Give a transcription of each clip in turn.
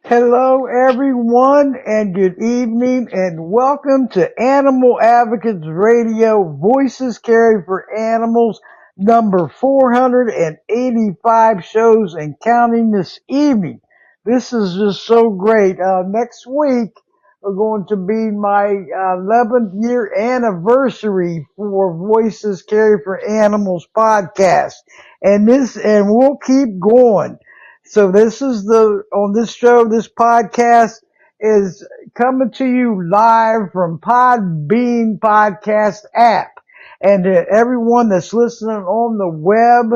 Hello, everyone, and good evening, and welcome to Animal Advocates Radio, Voices Carry for Animals, number 485 shows and counting this evening. This is just so great. Next week, we're going to be my 11th year anniversary for Voices Carry for Animals podcast, and we'll keep going. So this is on this show, this podcast is coming to you live from Podbean podcast app. And to everyone that's listening on the web,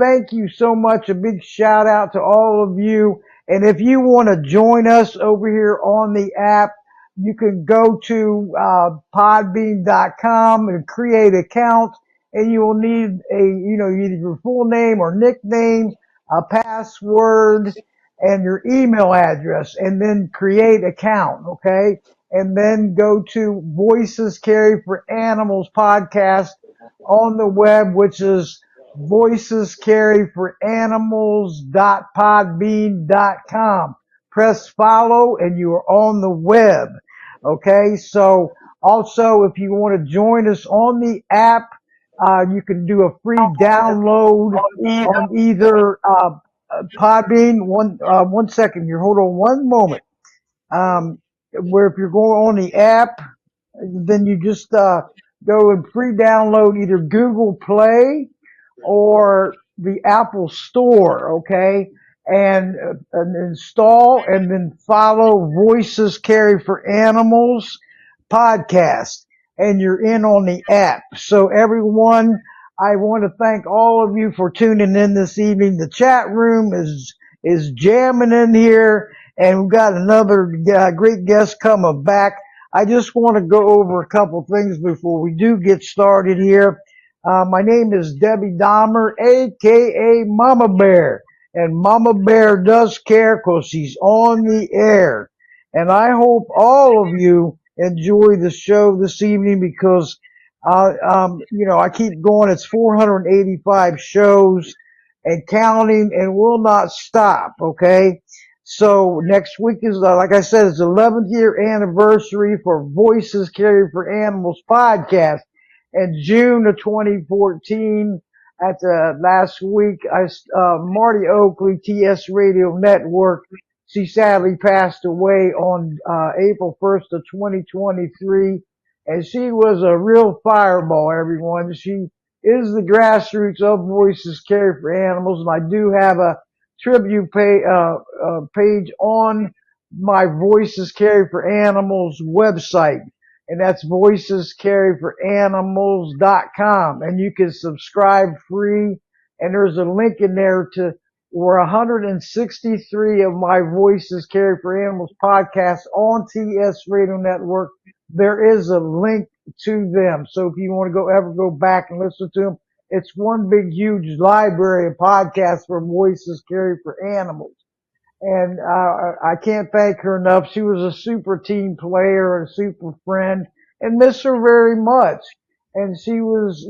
thank you so much. A big shout out to all of you. And if you want to join us over here on the app, you can go to podbean.com and create an account, and you will need either your full name or nickname, a password, and your email address, and then create account, okay? And then go to Voices Carry for Animals podcast on the web, which is voicescarryforanimals.podbean.com. Press follow and you are on the web, okay? So also, if you want to join us on the app, you can do a free download on either Podbean. One second here. Hold on one moment. Where if you're going on the app, then you just go and free download either Google Play or the Apple Store, okay? And install and then follow Voices Carry for Animals podcast, and you're in on the app. So everyone, I want to thank all of you for tuning in this evening. The chat room is jamming in here, and we've got another great guest coming back. I just want to go over a couple things before we do get started here. My name is Debbie Dahmer, aka Mama Bear, and Mama Bear does care because she's on the air. And I hope all of you enjoy the show this evening because, I keep going. It's 485 shows and counting, and will not stop. Okay. So next week is, like I said, it's the 11th year anniversary for Voices Carry for Animals podcast. In June of 2014, at the last week, Marty Oakley, TS Radio Network, she sadly passed away on April 1st of 2023, and she was a real fireball, everyone. She is the grassroots of Voices Carry for Animals, and I do have a tribute page on my Voices Carry for Animals website, and that's voicescarryforanimals.com, and you can subscribe free, and there's a link in there to where 163 of my Voices Carry for Animals podcasts on TS Radio Network. There is a link to them. So if you want to ever go back and listen to them, it's one big, huge library of podcasts for Voices Carry for Animals. And I can't thank her enough. She was a super team player and a super friend, and miss her very much. And she was,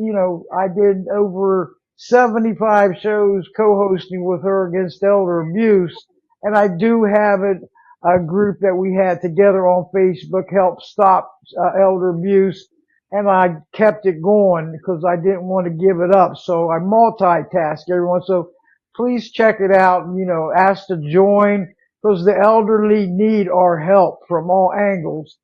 I did over 75 shows co-hosting with her against elder abuse, and I do have it group that we had together on Facebook helped stop elder abuse. And I kept it going because I didn't want to give it up. So I multitask everyone. So please check it out and, ask to join because the elderly need our help from all angles.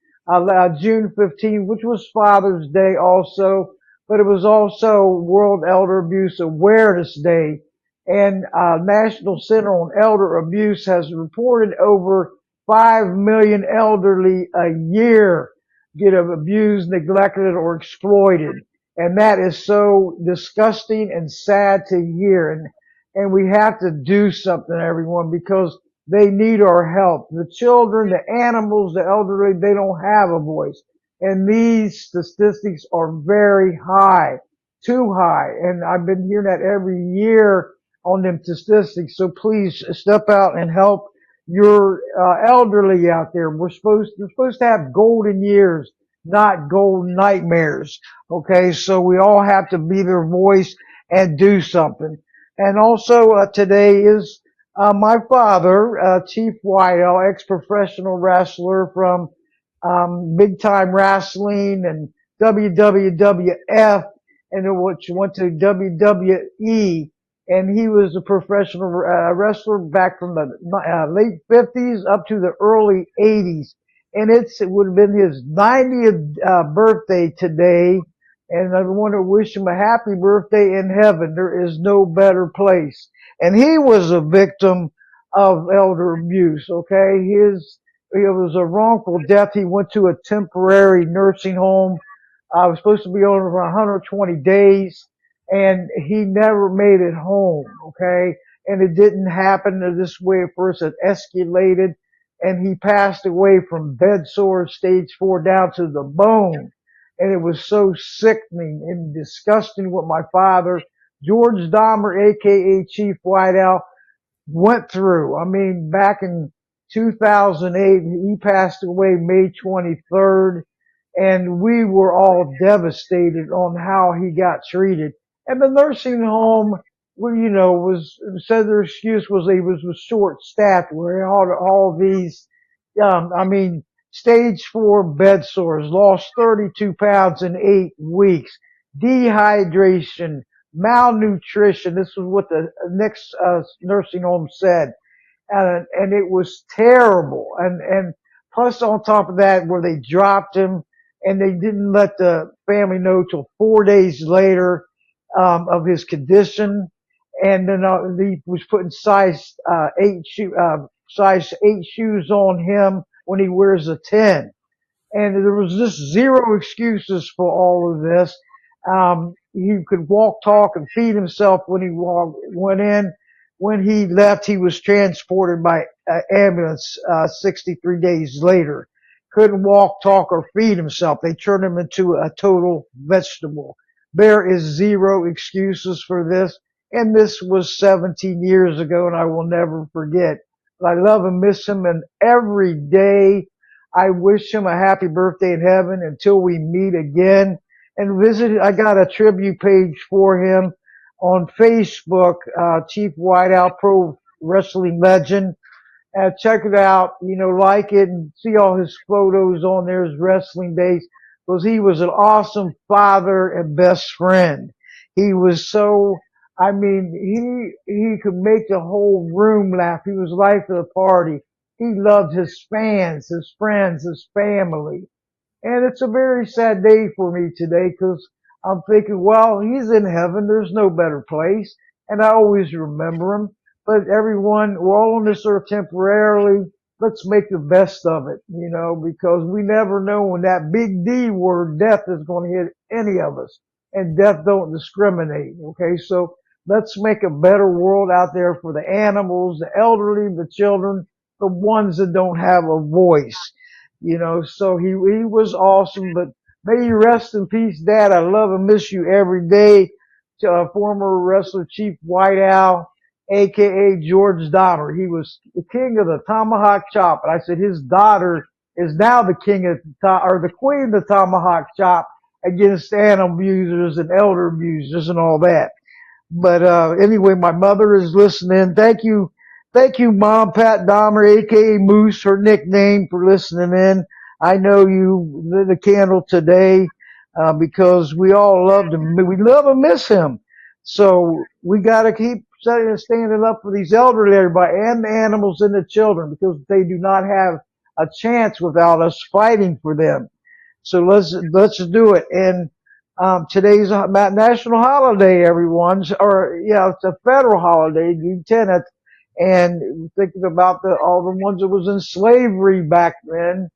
June 15th, which was Father's Day also, but it was also World Elder Abuse Awareness Day. And National Center on Elder Abuse has reported over 5 million elderly a year get abused, neglected, or exploited. And that is so disgusting and sad to hear. And we have to do something, everyone, because they need our help. The children, the animals, the elderly, they don't have a voice. And these statistics are very high, too high. And I've been hearing that every year on them statistics. So please step out and help your elderly out there. They're supposed to have golden years, not golden nightmares. Okay, so we all have to be their voice and do something. And also today is my father, Chief Whitehall, ex-professional wrestler from Big Time Wrestling and WWF, and which went to WWE. And he was a professional wrestler back from the late 50s up to the early 80s. And it would have been his 90th birthday today. And I want to wish him a happy birthday in heaven. There is no better place. And he was a victim of elder abuse, okay? It was a wrongful death. He went to a temporary nursing home. I was supposed to be on for 120 days. And he never made it home, okay? And it didn't happen this way at first. It escalated, and he passed away from bed sores, stage 4, down to the bone. And it was so sickening and disgusting what my father, George Dahmer, a.k.a. Chief Whiteout, went through. I mean, back in 2008, he passed away May 23rd, and we were all devastated on how he got treated. And the nursing home, well, said their excuse was he was short staffed, where all these, stage 4 bed sores, lost 32 pounds in 8 weeks, dehydration, malnutrition. This was what the next nursing home said. And it was terrible. And plus on top of that, where they dropped him and they didn't let the family know till 4 days later of his condition, and then he was putting size 8 shoes on him when he wears a 10, and there was just zero excuses for all of this. He could walk, talk, and feed himself when he went in. When he left, he was transported by ambulance 63 days later. Couldn't walk, talk, or feed himself. They turned him into a total vegetable. There is zero excuses for this. And this was 17 years ago, and I will never forget. But I love and miss him, and every day I wish him a happy birthday in heaven until we meet again. And I got a tribute page for him on Facebook, Chief Whiteout, pro wrestling legend. Check it out, like it and see all his photos on there, his wrestling days, because he was an awesome father and best friend. He was so, he could make the whole room laugh. He was life of the party. He loved his fans, his friends, his family. And it's a very sad day for me today because I'm thinking, well, he's in heaven. There's no better place. And I always remember him. But everyone, we're all on this earth temporarily. Let's make the best of it, because we never know when that big D word, death, is going to hit any of us. And death don't discriminate, okay? So let's make a better world out there for the animals, the elderly, the children, the ones that don't have a voice, So he was awesome, but may you rest in peace, Dad. I love and miss you every day. Former wrestler Chief Whiteout, a.k.a. George Dahmer. He was the king of the tomahawk chop. And I said his daughter is now the king of the queen of the tomahawk chop against animal abusers and elder abusers and all that. But anyway, my mother is listening. Thank you Thank you, Mom Pat Dahmer, aka Moose, her nickname, for listening in. I know you lit a candle today because we all loved him. We love and miss him. So we got to keep standing up for these elderly, everybody, and the animals and the children, because they do not have a chance without us fighting for them. So let's do it. And today's a national holiday, everyone. Or yeah, it's a federal holiday, June 10th. And thinking about all the ones that was in slavery back then,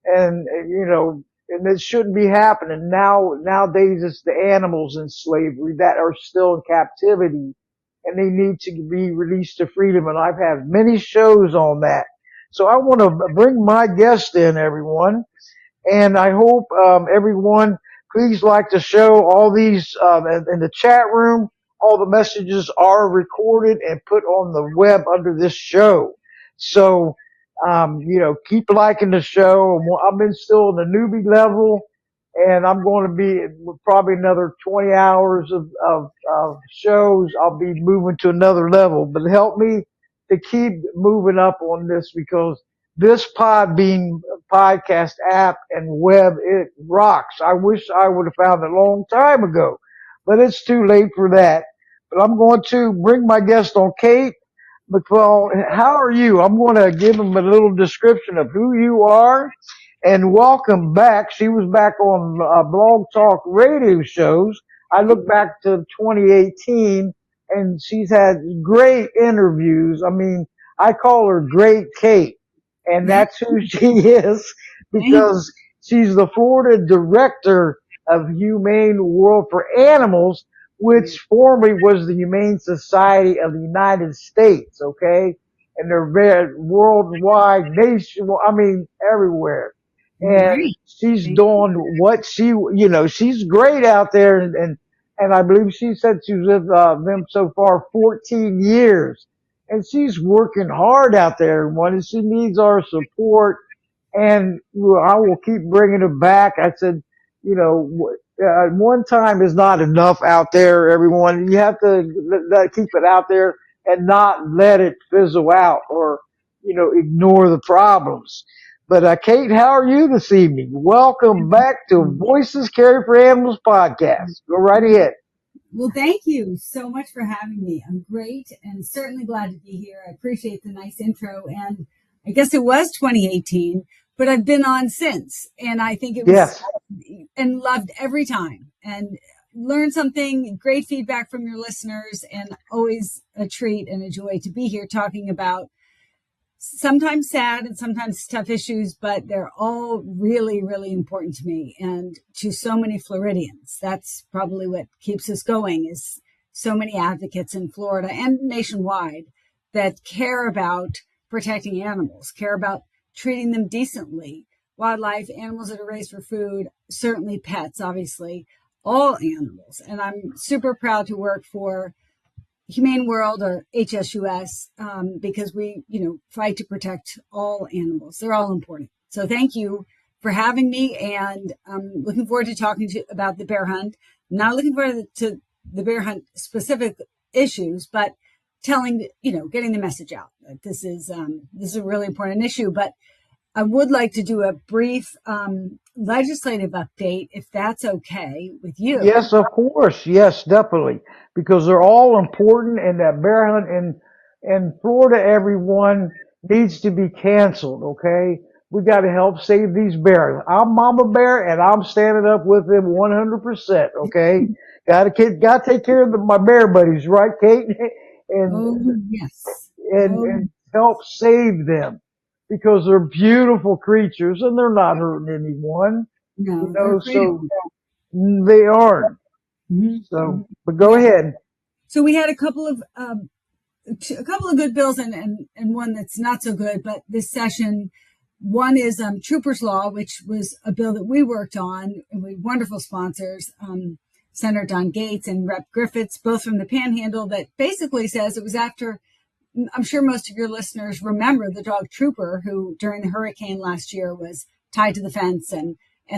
and and it shouldn't be happening nowadays. It's the animals in slavery that are still in captivity, and they need to be released to freedom. And I've had many shows on that. So I want to bring my guest in, everyone. And I hope everyone please like the show. All these in the chat room, all the messages are recorded and put on the web under this show. So keep liking the show. I've been still in the newbie level, and I'm going to be probably another 20 hours of shows. I'll be moving to another level, but help me to keep moving up on this, because this Podbean podcast app and web, it rocks. I wish I would have found it a long time ago, but it's too late for that. But I'm going to bring my guest on, Kate McFall. How are you? I'm going to give him a little description of who you are, and welcome back. She was back on Blog Talk radio shows. I look back to 2018, and she's had great interviews. I mean, I call her Great Kate, and that's who she is, because she's the Florida director of Humane World for Animals, which formerly was the Humane Society of the United States, okay? And they're very worldwide, I mean, everywhere. And she's doing what she's great out there, and I believe she said she was with them so far 14 years. And she's working hard out there, and she needs our support. And I will keep bringing it back. I said, one time is not enough out there, everyone. You have to keep it out there and not let it fizzle out, or, ignore the problems. But Kate, how are you this evening? Welcome back to Voices Carry for Animals podcast. Go right ahead. Well, thank you so much for having me. I'm great and certainly glad to be here. I appreciate the nice intro. And I guess it was 2018, but I've been on since. And I think it was and loved every time, and learned something, great feedback from your listeners, and always a treat and a joy to be here talking about sometimes sad and sometimes tough issues, but they're all really, really important to me and to so many Floridians. That's probably what keeps us going, is so many advocates in Florida and nationwide that care about protecting animals, care about treating them decently, wildlife, animals that are raised for food, certainly pets, obviously, all animals. And I'm super proud to work for Humane World, or HSUS, because we, fight to protect all animals. They're all important. So thank you for having me, and I'm looking forward to talking about the bear hunt. Not looking forward to the bear hunt specific issues, but getting the message out that this is a really important issue. But I would like to do a brief legislative update, if that's okay with you. Yes, of course. Yes, definitely. Because they're all important, and that bear hunt in Florida, everyone, needs to be canceled, okay? We got to help save these bears. I'm Mama Bear, and I'm standing up with them 100%, okay? Got to take care of my bear buddies, right, Kate? Yes. And help save them, because they're beautiful creatures and they're not hurting anyone. No, so they aren't. Mm-hmm. So, but go ahead. So we had a couple of good bills and one that's not so good, but this session, one is Troopers Law, which was a bill that we worked on, and we had wonderful sponsors, Senator Don Gates and Rep. Griffiths, both from the Panhandle, that basically says it was after, I'm sure most of your listeners remember the dog Trooper, who during the hurricane last year was tied to the fence and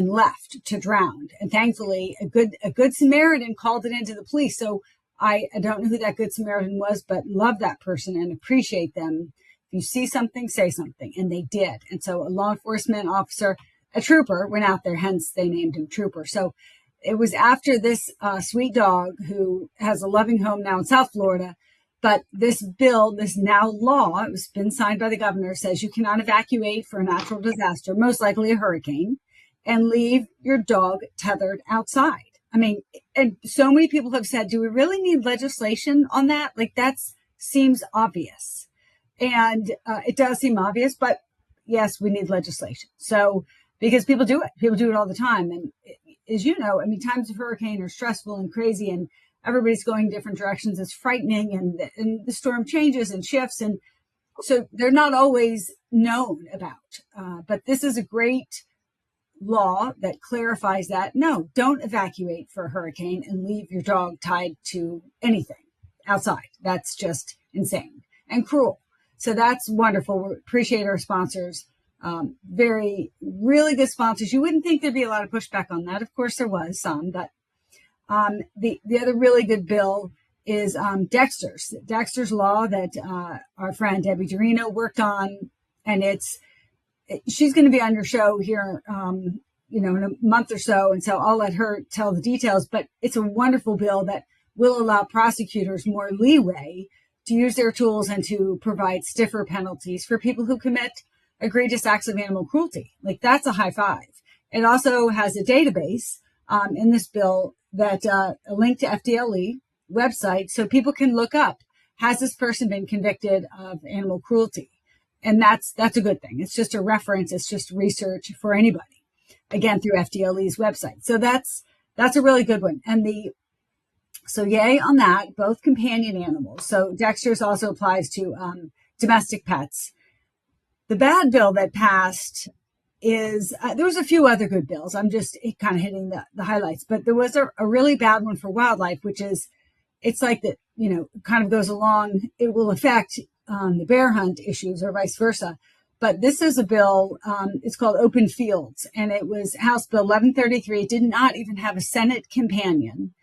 left to drown. And thankfully, a good Samaritan called it into the police. So I don't know who that Good Samaritan was, but love that person and appreciate them. If you see something, say something. And they did. And so a law enforcement officer, a trooper, went out there, hence they named him Trooper. So it was after this sweet dog who has a loving home now in South Florida. But this bill, this now law, it was been signed by the governor, says you cannot evacuate for a natural disaster, most likely a hurricane, and leave your dog tethered outside. I mean, and so many people have said, do we really need legislation on that? Like that seems obvious. And it does seem obvious, but yes, we need legislation. So, because people do it all the time. And as you know, I mean, times of hurricane are stressful and crazy and everybody's going different directions. It's frightening and the storm changes and shifts. And so they're not always known about. But this is a great law that clarifies that. No, don't evacuate for a hurricane and leave your dog tied to anything outside. That's just insane and cruel. So that's wonderful. We appreciate our sponsors. Really good sponsors. You wouldn't think there'd be a lot of pushback on that. Of course there was some, but the other really good bill is Dexter's law that our friend Debbie Dorino worked on, and she's going to be on your show here, in a month or so. And so I'll let her tell the details, but it's a wonderful bill that will allow prosecutors more leeway to use their tools and to provide stiffer penalties for people who commit egregious acts of animal cruelty. Like that's a high five. It also has a database, in this bill that, a link to FDLE website so people can look up, has this person been convicted of animal cruelty? And that's a good thing. It's just a reference. It's just research for anybody, again, through FDLE's website. So that's a really good one. So yay on that, both companion animals. So Dexter's also applies to domestic pets. The bad bill that passed is, there was a few other good bills. I'm just kind of hitting the highlights, but there was a really bad one for wildlife, which is, it's like that, kind of goes along. It will affect the bear hunt issues or vice versa. But this is a bill, it's called Open Fields, and it was House Bill 1133. It did not even have a Senate companion,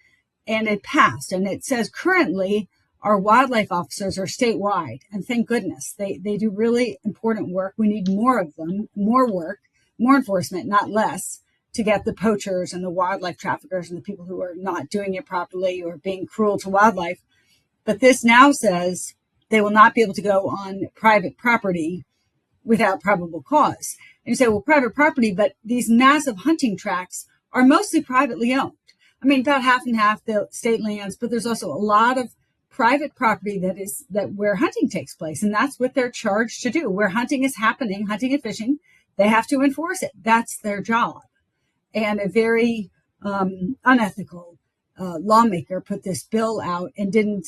and it passed. And it says currently our wildlife officers are statewide, and thank goodness. They do really important work. We need more of them, more work, more enforcement, not less, to get the poachers and the wildlife traffickers and the people who are not doing it properly or being cruel to wildlife. But this now says they will not be able to go on private property without probable cause. And you say, well, private property, but these massive hunting tracts are mostly privately owned. I mean, about half and half the state lands, but there's also a lot of private property where hunting takes place. And that's what they're charged to do. Where hunting is happening, hunting and fishing, they have to enforce it. That's their job. And a very unethical lawmaker put this bill out and didn't.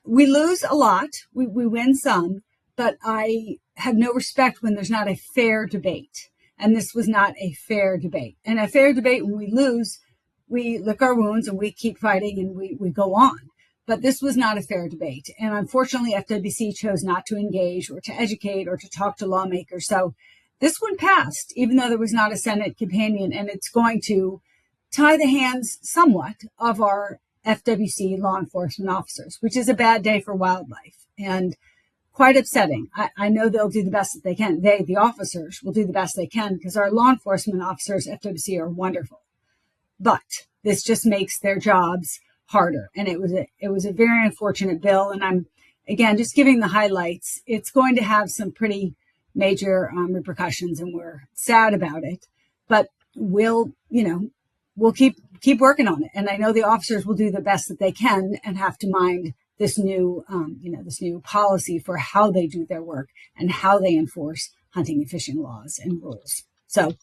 We lose a lot. We win some, but I have no respect when there's not a fair debate. And this was not a fair debate. And a fair debate, when we lose, we lick our wounds and we keep fighting and we go on. But this was not a fair debate. And unfortunately, FWC chose not to engage or to educate or to talk to lawmakers. So this one passed, even though there was not a Senate companion, and it's going to tie the hands somewhat of our FWC law enforcement officers, which is a bad day for wildlife and quite upsetting. I know they'll do the best that they can. The officers, will do the best they can because our law enforcement officers, FWC, are wonderful. But this just makes their jobs harder. And it was a very unfortunate bill. And I'm, again, just giving the highlights. It's going to have some pretty major repercussions, and we're sad about it. But we'll keep working on it. And I know the officers will do the best that they can and have to mind this new policy for how they do their work and how they enforce hunting and fishing laws and rules. So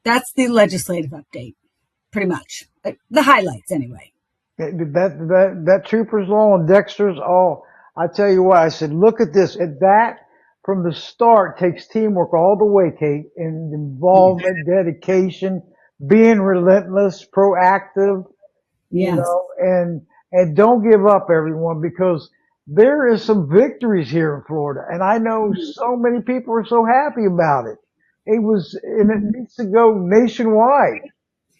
that's the legislative update, pretty much. The highlights, anyway. That Trooper's Law and Dexter's, I tell you what, I said, look at this. And that, from the start, takes teamwork all the way, Kate, and involvement, dedication, being relentless, proactive, Yes. And don't give up, everyone, because there is some victories here in Florida. And I know so many people are so happy about it. And it needs to go nationwide.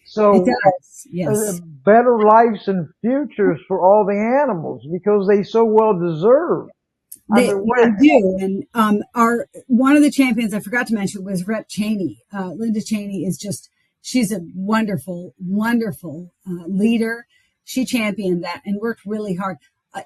It So does. Yes. better lives and futures for all the animals because they so well deserve. I mean, They do. And our one of the champions I forgot to mention was Rep Cheney. Linda Cheney is just she's a wonderful, wonderful leader. She championed that and worked really hard.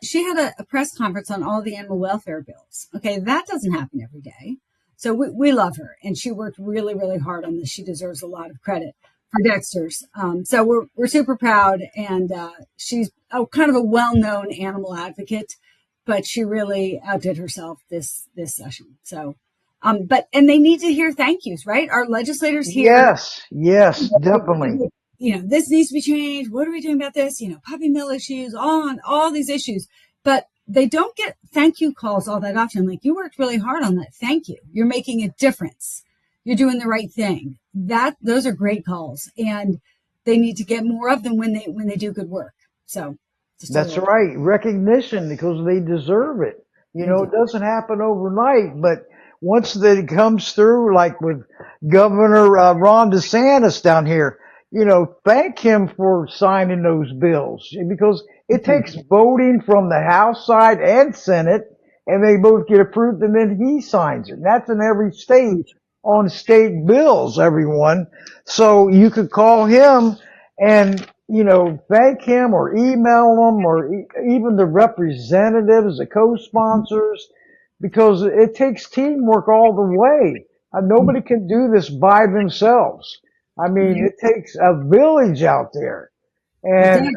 She had a press conference on all the animal welfare bills. Okay, that doesn't happen every day. So we love her, and she worked really, really hard on this. She deserves a lot of credit for Dexter's. So we're super proud, and she's kind of a well-known animal advocate, but she really outdid herself this session. So, and they need to hear thank yous, right? Our legislators here, yes, yes, definitely. this needs to be changed. What are we doing about this? Puppy mill issues, on all these issues, but they don't get thank you calls all that often. Like, you worked really hard on that. Thank you. You're making a difference. You're doing the right thing. Those are great calls, and they need to get more of them when they do good work. So That's right. Recognition because they deserve it. It doesn't happen overnight, but once that it comes through, like with Governor Ron DeSantis down here, thank him for signing those bills because it takes voting from the House side and Senate, and they both get approved, and then he signs it. And that's in every state on state bills, everyone. So you could call him and thank him or email them or even the representatives, the co-sponsors, because it takes teamwork all the way. Nobody can do this by themselves. I mean, it takes a village out there, and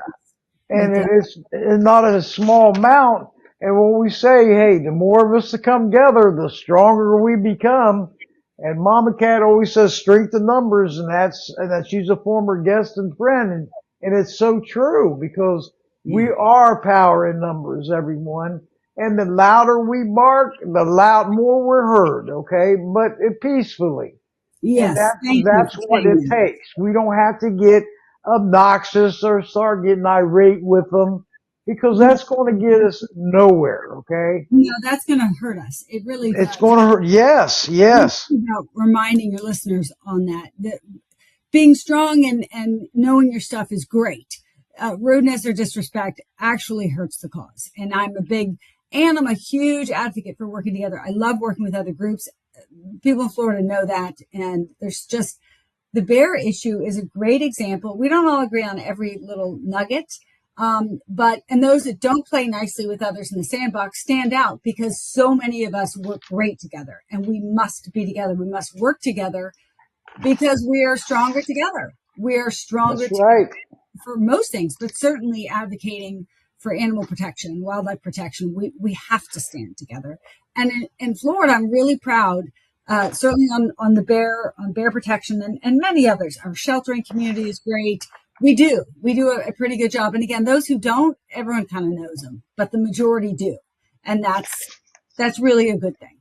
it is not a small amount. And when we say, hey, the more of us that come together, the stronger we become. And Mama Cat always says strength in numbers, and that she's a former guest and friend, and it's so true because we are power in numbers, everyone. And the louder we bark, the more we're heard, okay? But peacefully. Yes, and that's what it takes. We don't have to get obnoxious or start getting irate with them because that's going to get us nowhere, okay? No, that's going to hurt us. It really does. It's going to hurt. Yes, yes. About reminding your listeners on that being strong and knowing your stuff is great. Rudeness or disrespect actually hurts the cause. And I'm a huge advocate for working together. I love working with other groups. People in Florida know that. And there's just the bear issue is a great example. We don't all agree on every little nugget. And those that don't play nicely with others in the sandbox stand out because so many of us work great together, and we must be together. We must work together because we are stronger together. We are stronger together for most things, but certainly advocating for animal protection, wildlife protection. We have to stand together. And in Florida, I'm really proud, certainly on bear protection and many others. Our sheltering community is great. We do a pretty good job. And again, those who don't, everyone kind of knows them, but the majority do. And that's really a good thing.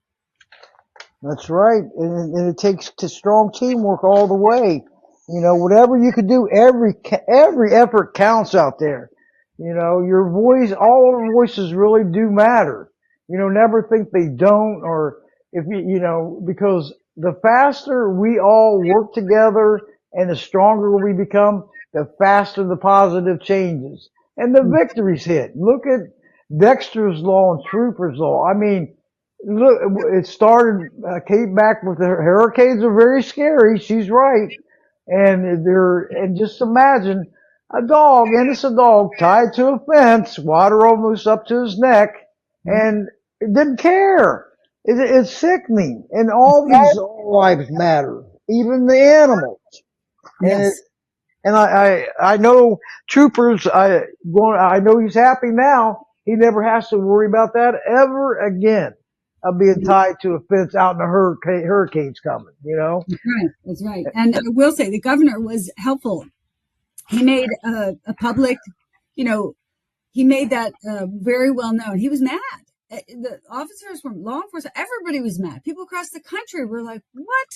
That's right. And it takes strong teamwork all the way. Whatever you could do, every effort counts out there. Your voice, all our voices really do matter. Never think they don't, or if because the faster we all work together and the stronger we become, the faster the positive changes and the victories hit. Look at Dexter's Law and Trooper's Law. I mean, look, it started, came back with the hurricanes are very scary. She's right. And just imagine a dog, innocent dog, tied to a fence, water almost up to his neck, and it didn't care. It's sickening. And all these lives matter, even the animals. Yes. And I know Troopers, I know he's happy now. He never has to worry about that ever again of being tied to a fence out in the hurricane's coming, That's right. And I will say the governor was helpful. He made a public, he made that very well known. He was mad. The officers from law enforcement, everybody was mad. People across the country were like, what?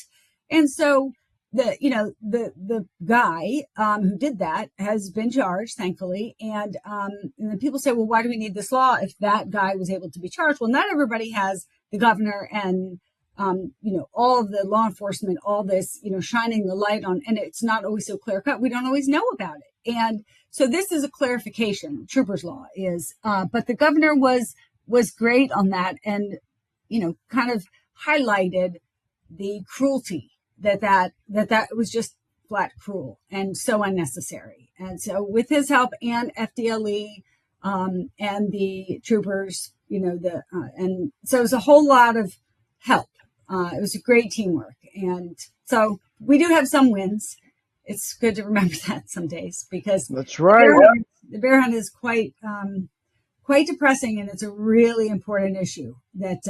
And so the guy who did that has been charged, thankfully. And then people say, well, why do we need this law if that guy was able to be charged? Well, not everybody has the governor and all of the law enforcement, all this, shining the light on, and it's not always so clear cut. We don't always know about it. And so this is a clarification. Trooper's law is, but the governor was great on that, and, kind of highlighted the cruelty that was just flat cruel and so unnecessary. And so with his help and FDLE, and the troopers, and so it was a whole lot of help. It was a great teamwork. And so we do have some wins. It's good to remember that some days, because that's right. The bear hunt is quite depressing, and it's a really important issue that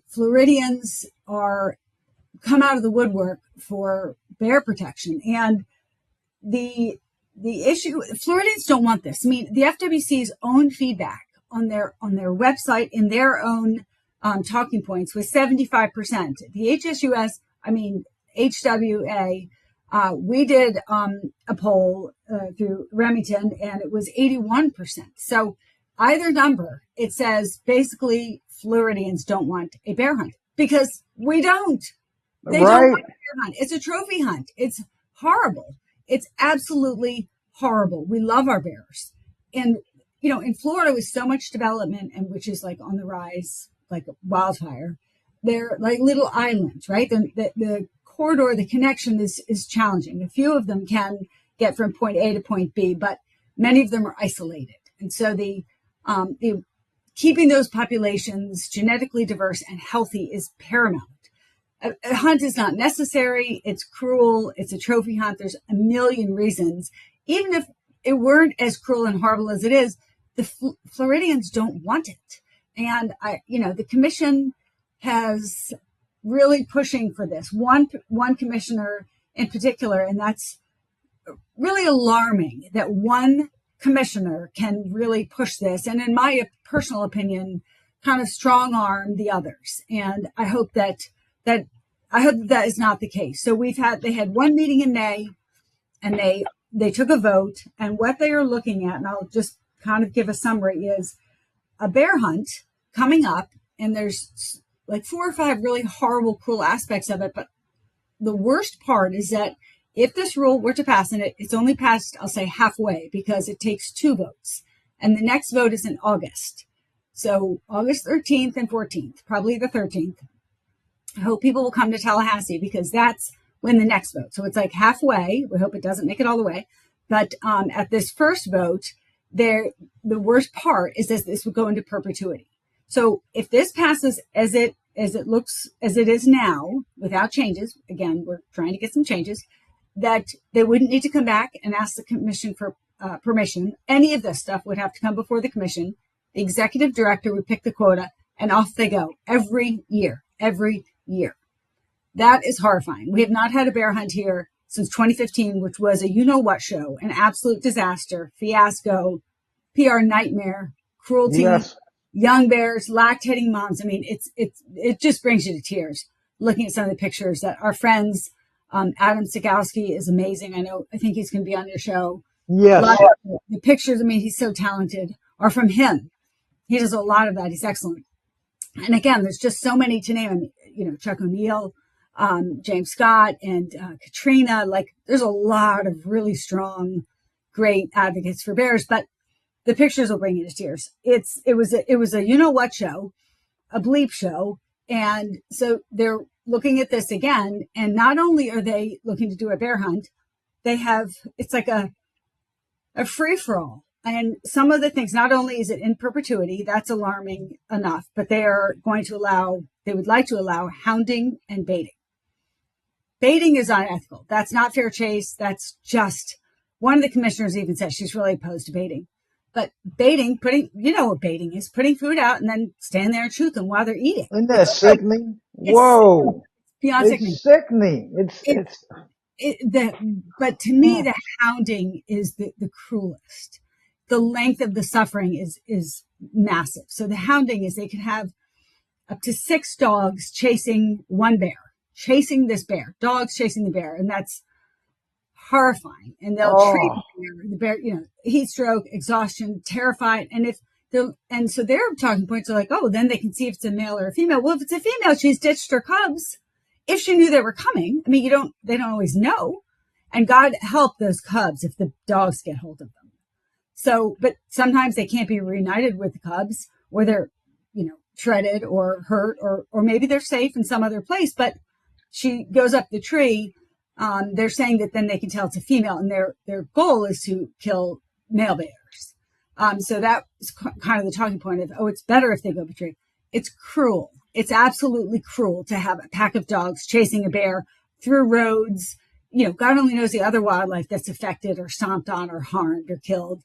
Floridians come out of the woodwork for bear protection. And the issue, Floridians don't want this. I mean, the FWC's own feedback on their website, in their own talking points, was 75%. The HWA, we did a poll through Remington, and it was 81%. So either number, it says basically Floridians don't want a bear hunt, because we don't. They don't want a bear hunt. It's a trophy hunt. It's horrible. It's absolutely horrible. We love our bears. And, in Florida, with so much development, and which is like on the rise, like wildfire, they're like little islands, right? The corridor, the connection is challenging. A few of them can get from point A to point B, but many of them are isolated. And so the keeping those populations genetically diverse and healthy is paramount. A hunt is not necessary. It's cruel. It's a trophy hunt. There's a million reasons. Even if it weren't as cruel and horrible as it is, the Floridians don't want it. And the commission has really pushing for this. One commissioner in particular, and that's really alarming that one commissioner can really push this. And in my personal opinion, kind of strong arm the others. And I hope that is not the case. So they had one meeting in May, and they took a vote, and what they are looking at, and I'll just kind of give a summary, is a bear hunt coming up, and there's like 4 or 5 really horrible, cruel aspects of it. But the worst part is that if this rule were to pass, and it's only passed, I'll say halfway, because it takes 2 votes, and the next vote is in August. So August 13th and 14th, probably the 13th. I hope people will come to Tallahassee, because that's when the next vote. So it's like halfway. We hope it doesn't make it all the way. But at this first vote, the worst part is that this would go into perpetuity. So if this passes as it is now, without changes, again, we're trying to get some changes, that they wouldn't need to come back and ask the commission for permission. Any of this stuff would have to come before the commission. The executive director would pick the quota, and off they go every year. That is horrifying. We have not had a bear hunt here since 2015, which was a you-know-what show, an absolute disaster, fiasco, PR nightmare, cruelty, yes. Young bears, lactating moms. I mean, it just brings you to tears looking at some of the pictures that our friends, Adam Sikowski is amazing. I think he's going to be on your show. Yes. The pictures, he's so talented, are from him. He does a lot of that. He's excellent. And again, there's just so many to name. Chuck O'Neill, James Scott, and Katrina. Like, there's a lot of really strong, great advocates for bears. But the pictures will bring you to tears. It was a you-know-what show, a bleep show. And so they're looking at this again. And not only are they looking to do a bear hunt, it's like a free-for-all. And some of the things, not only is it in perpetuity, that's alarming enough, but they would like to allow hounding and baiting. Baiting is unethical. That's not fair chase. That's just, one of the commissioners even said she's really opposed to baiting. But baiting, what baiting is, putting food out and then stand there and shoot them while they're eating. Isn't that sickening? Whoa. It's sickening. But to me, the hounding is the cruelest. The length of the suffering is massive. So the hounding is they could have up to 6 dogs chasing one bear, chasing this bear, dogs chasing the bear. And that's horrifying. And they'll treat the bear, heat stroke, exhaustion, terrified. And if And so their talking points are like, oh, then they can see if it's a male or a female. Well, if it's a female, she's ditched her cubs. If she knew they were coming, I mean, they don't always know. And God help those cubs if the dogs get hold of them. So, but sometimes they can't be reunited with the cubs, or they're, shredded or hurt, or maybe they're safe in some other place, but she goes up the tree. They're saying that then they can tell it's a female, and their goal is to kill male bears. So that's kind of the talking point of, it's better if they go up a tree. It's cruel. It's absolutely cruel to have a pack of dogs chasing a bear through roads. God only knows the other wildlife that's affected or stomped on or harmed or killed.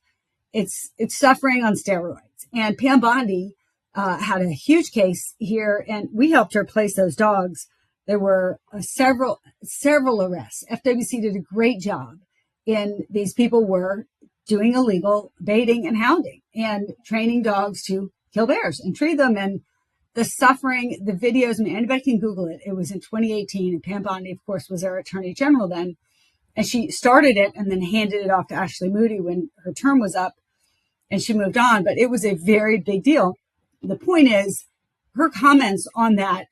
It's suffering on steroids. And Pam Bondi had a huge case here, and we helped her place those dogs. There were several arrests. FWC did a great job in these people were doing illegal baiting and hounding and training dogs to kill bears and treat them. And the suffering, the videos, I mean, anybody can Google it. It was in 2018, and Pam Bondi, of course, was our attorney general then. And she started it and then handed it off to Ashley Moody when her term was up, and she moved on. But it was a very big deal. The point is, her comments on that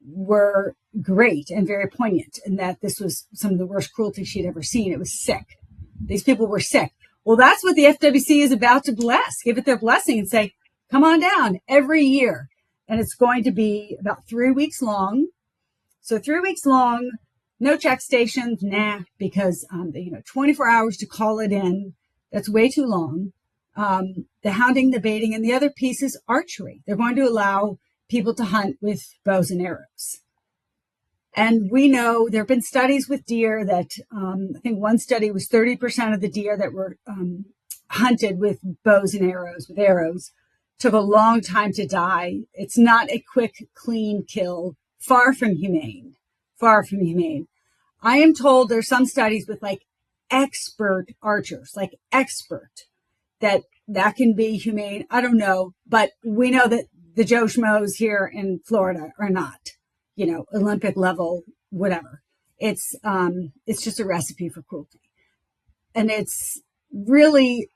were great and very poignant, and that this was some of the worst cruelty she'd ever seen. It was sick. These people were sick. Well, that's what the FWC is about to bless. Give it their blessing and say, come on down every year. And it's going to be about 3 weeks long. So 3 weeks long, no check stations, because 24 hours to call it in. That's way too long. The hounding, the baiting, and the other piece is archery. They're going to allow people to hunt with bows and arrows. And we know there have been studies with deer that I think one study was 30% of the deer that were hunted with bows and arrows, with arrows, took a long time to die. It's not a quick, clean kill. Far from humane. Far from humane. I am told there's some studies with expert archers, that can be humane. I don't know, but we know that the Joe Schmoes here in Florida are not, Olympic level, whatever. It's just a recipe for cruelty. And it's really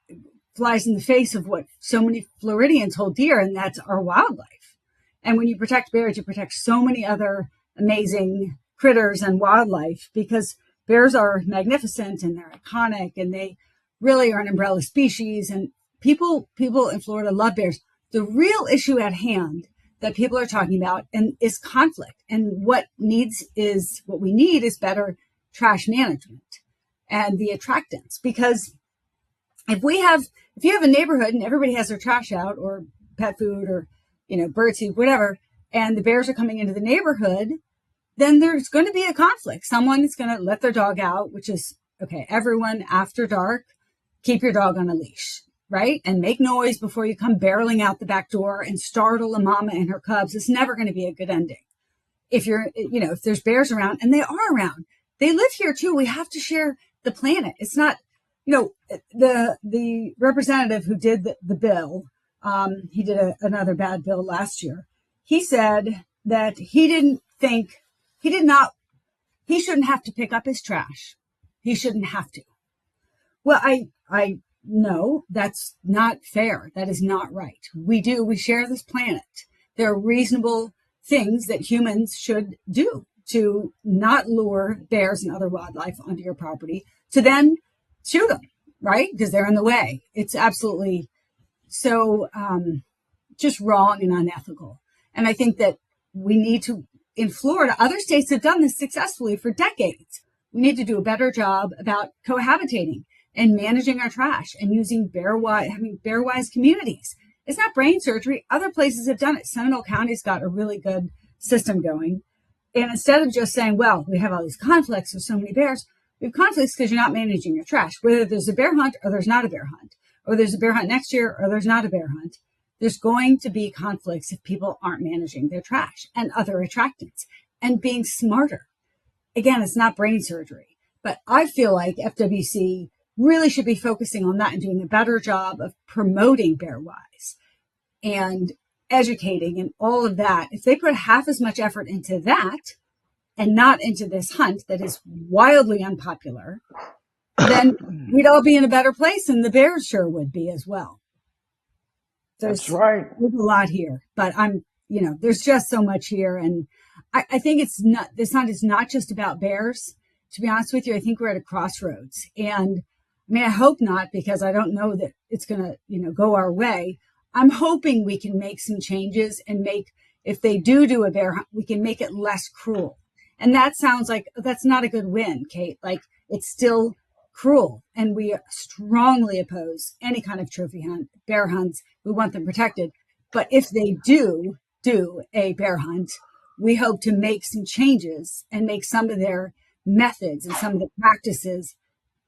flies in the face of what so many Floridians hold dear, and that's our wildlife. And when you protect bears, you protect so many other amazing critters and wildlife, because bears are magnificent and they're iconic, and they really are an umbrella species. And people in Florida love bears. The real issue at hand that people are talking about is conflict. And what we need is better trash management and the attractants. Because if you have a neighborhood and everybody has their trash out, or pet food, or, birdseed, whatever, and the bears are coming into the neighborhood, then there's going to be a conflict. Someone is going to let their dog out, which is, okay, everyone after dark, keep your dog on a leash, right? And make noise before you come barreling out the back door and startle a mama and her cubs. It's never going to be a good ending. If there's bears around, and they are around, they live here too. We have to share the planet. It's not, the representative who did the bill, he did another bad bill last year. He said that he shouldn't have to pick up his trash. He shouldn't have to. Well, I know that's not fair. That is not right. We share this planet. There are reasonable things that humans should do to not lure bears and other wildlife onto your property, to then shoot them, right? Because they're in the way. It's absolutely so just wrong and unethical. And I think that we need to, in Florida, other states have done this successfully for decades. We need to do a better job about cohabitating and managing our trash and using having bear-wise communities. It's not brain surgery. Other places have done it. Seminole County's got a really good system going. And instead of just saying, well, we have all these conflicts with so many bears, we have conflicts because you're not managing your trash. Whether there's a bear hunt or there's not a bear hunt, or there's a bear hunt next year or there's not a bear hunt, there's going to be conflicts if people aren't managing their trash and other attractants and being smarter. Again, it's not brain surgery, but I feel like FWC really should be focusing on that and doing a better job of promoting Bearwise and educating and all of that. If they put half as much effort into that and not into this hunt that is wildly unpopular, then we'd all be in a better place, and the bears sure would be as well. That's there's right. a lot here, but there's just so much here. And I think it's not just about bears. To be honest with you, I think we're at a crossroads. And I mean, I hope not, because I don't know that it's going to, go our way. I'm hoping we can make some changes and if they do a bear hunt, we can make it less cruel. And that sounds like that's not a good win, Kate. Like, it's still cruel, and we strongly oppose any kind of trophy hunt, bear hunts. We want them protected. But if they do a bear hunt, we hope to make some changes and make some of their methods and some of the practices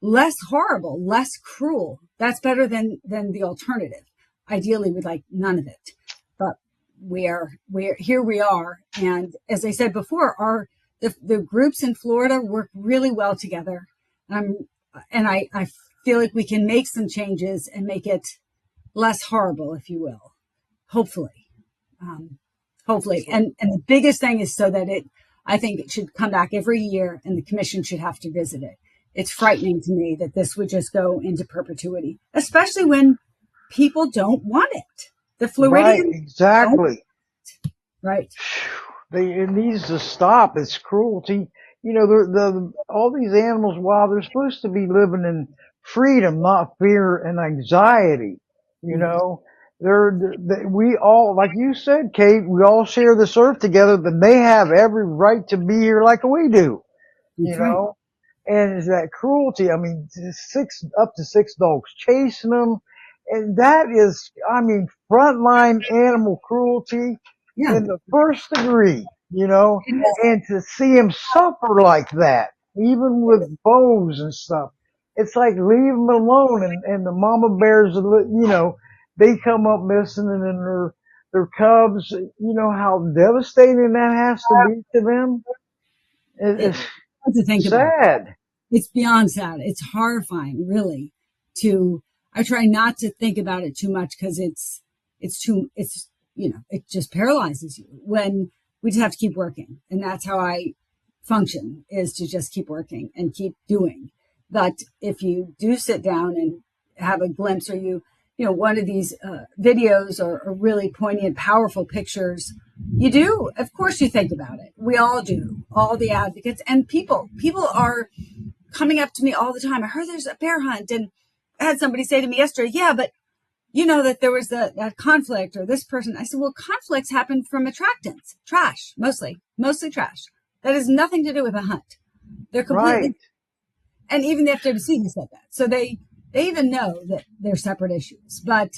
less horrible, less cruel. That's better than the alternative. Ideally, we'd like none of it. But we're here we are. And as I said before, the groups in Florida work really well together. And I feel like we can make some changes and make it less horrible, if you will. Hopefully. Hopefully. And the biggest thing is so that I think it should come back every year, and the commission should have to visit it. It's frightening to me that this would just go into perpetuity, especially when people don't want it. The Floridians. Right, exactly. Right. It needs to stop. It's cruelty. All these animals, while they're supposed to be living in freedom, not fear and anxiety, we all, like you said, Kate, we all share this earth together, but they have every right to be here like we do, That's right. And is that cruelty? I mean, up to 6 dogs chasing them. And that is, frontline animal cruelty in the first degree, and to see him suffer like that, even with bows and stuff. It's like, leave them alone. And the mama bears, they come up missing, and then their cubs, how devastating that has to be to them. It's to think sad. About. It's beyond sad. It's horrifying, really. I try not to think about it too much, because it just paralyzes you when we just have to keep working. And that's how I function, is to just keep working and keep doing. But if you do sit down and have a glimpse, or one of these videos or really poignant, powerful pictures, of course you think about it. We all do, all the advocates and people are coming up to me all the time. I heard there's a bear hunt, and I had somebody say to me yesterday, yeah, but that there was that conflict, or this person. I said, well, conflicts happen from attractants, trash, mostly trash. That has nothing to do with a hunt. They're completely, right. And even the FWC has said that. So they even know that they're separate issues, but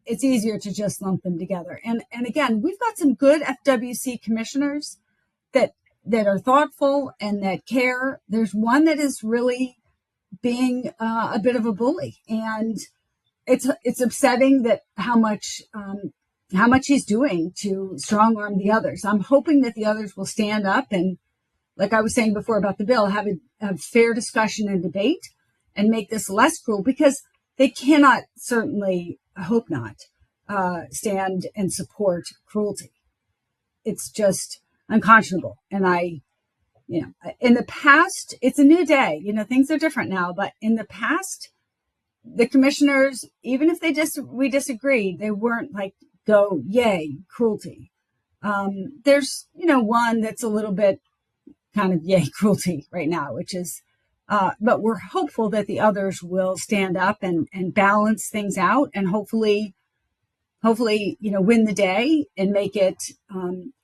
it's easier to just lump them together. And again, we've got some good FWC commissioners that are thoughtful and that care. There's one that is really being a bit of a bully, and it's upsetting that how much he's doing to strong arm the others. I'm hoping that the others will stand up and, like I was saying before about the bill, have a fair discussion and debate and make this less cruel, because they cannot, certainly, I hope not, stand and support cruelty. It's just unconscionable. And in the past, it's a new day. Things are different now, but in the past, the commissioners, even if we disagreed, they weren't like, go, yay, cruelty. There's, one that's a little bit kind of yay, cruelty right now, which is, but we're hopeful that the others will stand up and balance things out, and hopefully, win the day and make it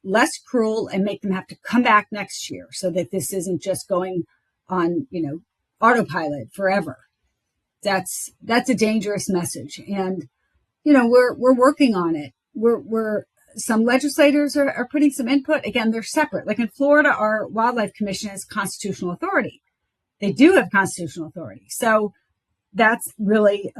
less cruel, and make them have to come back next year, so that this isn't just going on, autopilot forever. That's a dangerous message. And, we're working on it. Some legislators are putting some input. Again, they're separate. Like in Florida, our Wildlife Commission has constitutional authority. They do have constitutional authority. So that's really,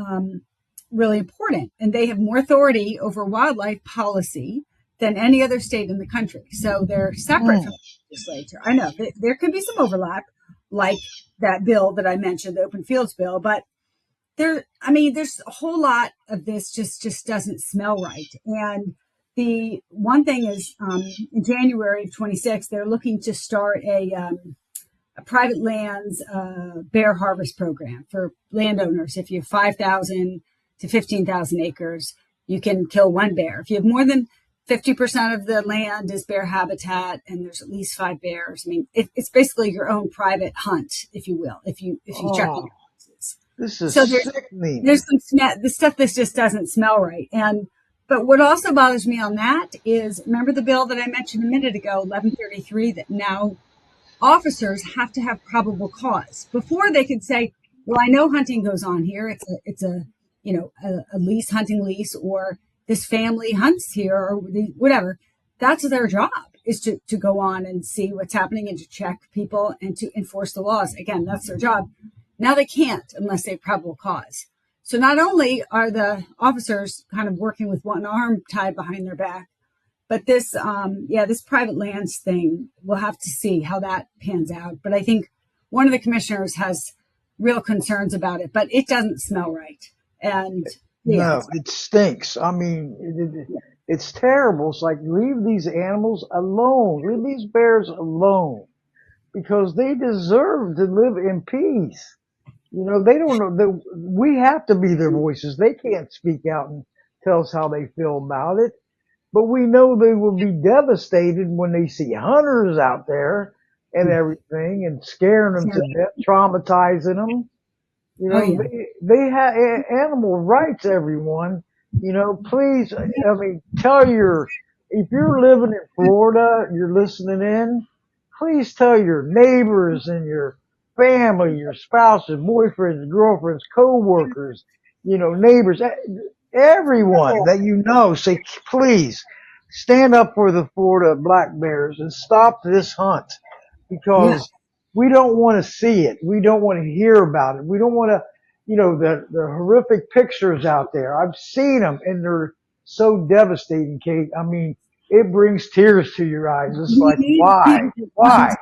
really important. And they have more authority over wildlife policy than any other state in the country. So they're separate from the legislature. I know there could be some overlap, like that bill that I mentioned, the open fields bill, but there's a whole lot of this just doesn't smell right. And the one thing is, in January of 26, they're looking to start a private lands bear harvest program for landowners. If you have 5,000 to 15,000 acres, you can kill one bear. If you have more than 50% of the land is bear habitat and there's at least 5 bears, I mean, it's basically your own private hunt, if you will, if you check all Oh, the boxes. this is So sickening. there's the stuff that just doesn't smell right. But what also bothers me on that is, remember the bill that I mentioned a minute ago, 1133, that now officers have to have probable cause. Before they could say, well, I know hunting goes on here. It's a lease, hunting lease, or this family hunts here, or whatever. That's their job, is to go on and see what's happening and to check people and to enforce the laws. Again, that's their job. Now they can't unless they have probable cause. So not only are the officers kind of working with one arm tied behind their back, but this private lands thing, we'll have to see how that pans out. But I think one of the commissioners has real concerns about it, but it doesn't smell right. And no, it stinks. I mean, it's terrible. It's like, leave these animals alone. Leave these bears alone, because they deserve to live in peace. They don't know that we have to be their voices. They can't speak out and tell us how they feel about it. But we know they will be devastated when they see hunters out there and everything, and scaring them to death, traumatizing them. They have animal rights, everyone. Please, I mean, if you're living in Florida, you're listening in, please tell your neighbors and your family, your spouses, boyfriends, girlfriends, co-workers, neighbors, everyone that say, please stand up for the Florida black bears and stop this hunt, because we don't want to see it. We don't want to hear about it. We don't want to, the horrific pictures out there. I've seen them and they're so devastating, Kate. I mean, it brings tears to your eyes. It's like, why? Why?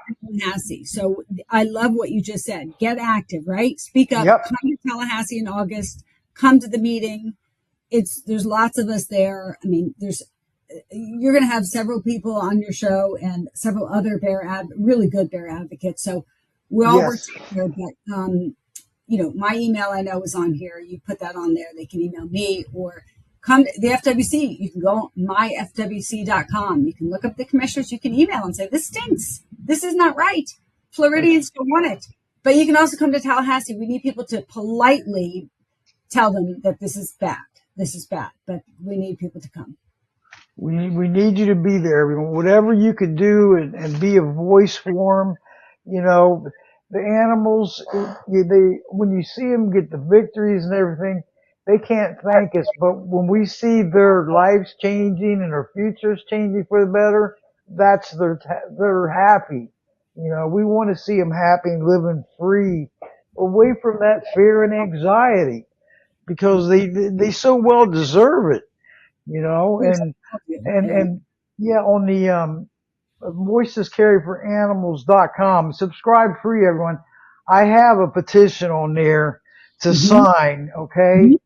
So I love what you just said. Get active, right? Speak up. Yep. Come to Tallahassee in August. Come to the meeting. There's lots of us there. I mean, you're going to have several people on your show and several other really good bear advocates. So we all work together. But my email, I know, is on here. You put that on there. They can email me or come to the FWC. You can go myfwc.com. You can look up the commissioners. You can email and say, this stinks. This is not right. Floridians don't want it. But you can also come to Tallahassee. We need people to politely tell them that this is bad. This is bad. But we need people to come. We need you to be there, everyone. Whatever you could do and be a voice for them. The animals, when you see them get the victories and everything, they can't thank us. But when we see their lives changing and their futures changing for the better, they're happy. We want to see them happy and living free, away from that fear and anxiety, because they so well deserve it. On the voicescarryforanimals.com, subscribe free, everyone. I have a petition on there to sign. Okay.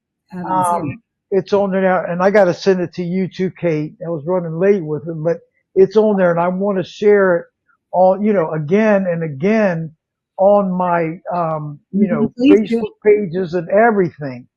It's on there now, and I got to send it to you too, Kate. I was running late with it, but it's on there, and I want to share it all, again and again on my, Facebook pages and everything.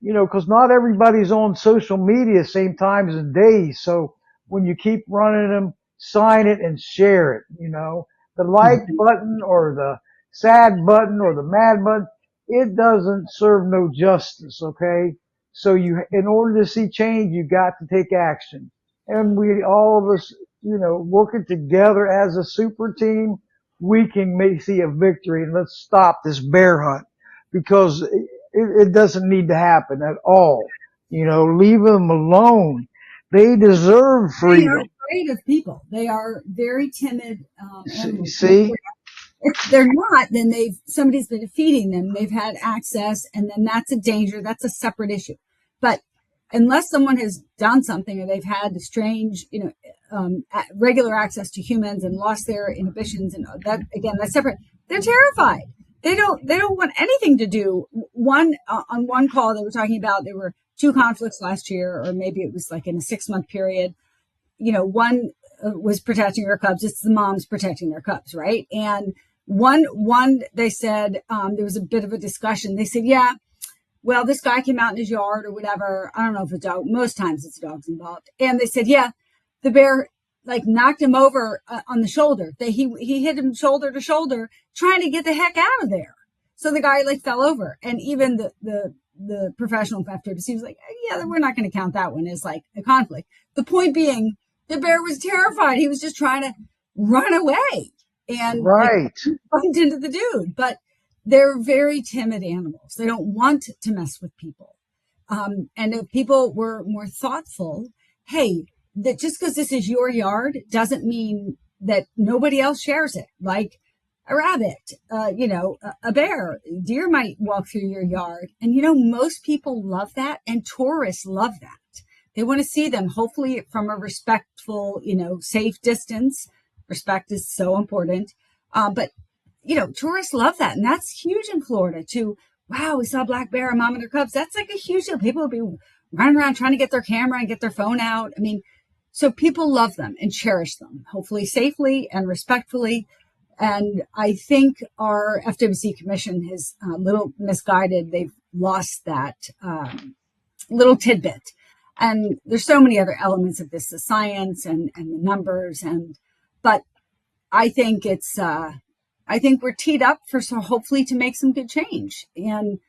Because not everybody's on social media same times and days. So when you keep running them, sign it and share it. The like button or the sad button or the mad button, it doesn't serve no justice. Okay. So in order to see change, you got to take action. And all of us, working together as a super team, we can see a victory, and let's stop this bear hunt, because it doesn't need to happen at all. Leave them alone. They deserve freedom. They are afraid of people. They are very timid. See? If they're not, then somebody's been feeding them. They've had access, and then that's a danger. That's a separate issue. But unless someone has done something, or they've had strange, regular access to humans and lost their inhibitions, and that's separate. They're terrified. They don't want anything to do. On one call, they were talking about there were 2 conflicts last year, or maybe it was like in a 6-month period. One was protecting her cubs. It's the moms protecting their cubs, right? And one they said, there was a bit of a discussion. They said, well, this guy came out in his yard or whatever. I don't know if a dog, most times it's dogs involved. And they said, yeah, the bear like knocked him over on the shoulder. He hit him shoulder to shoulder trying to get the heck out of there. So the guy like fell over, and even the professional FWC was like, yeah, we're not going to count that one as like a conflict. The point being, the bear was terrified. He was just trying to run away and right. like, bumped into the dude. But they're very timid animals. They don't want to mess with people. And if people were more thoughtful, hey, that just because this is your yard doesn't mean that nobody else shares it. Like a rabbit, a bear, deer might walk through your yard. And, most people love that, and tourists love that. They want to see them, hopefully from a respectful, safe distance. Respect is so important. But tourists love that. And that's huge in Florida too. Wow, we saw a black bear, a mom and their cubs. That's like a huge deal. People will be running around trying to get their camera and get their phone out. I mean, so people love them and cherish them, hopefully safely and respectfully. And I think our FWC commission is a little misguided. They've lost that little tidbit. And there's so many other elements of this, the science and the numbers. But I think I think we're teed up for hopefully to make some good change. And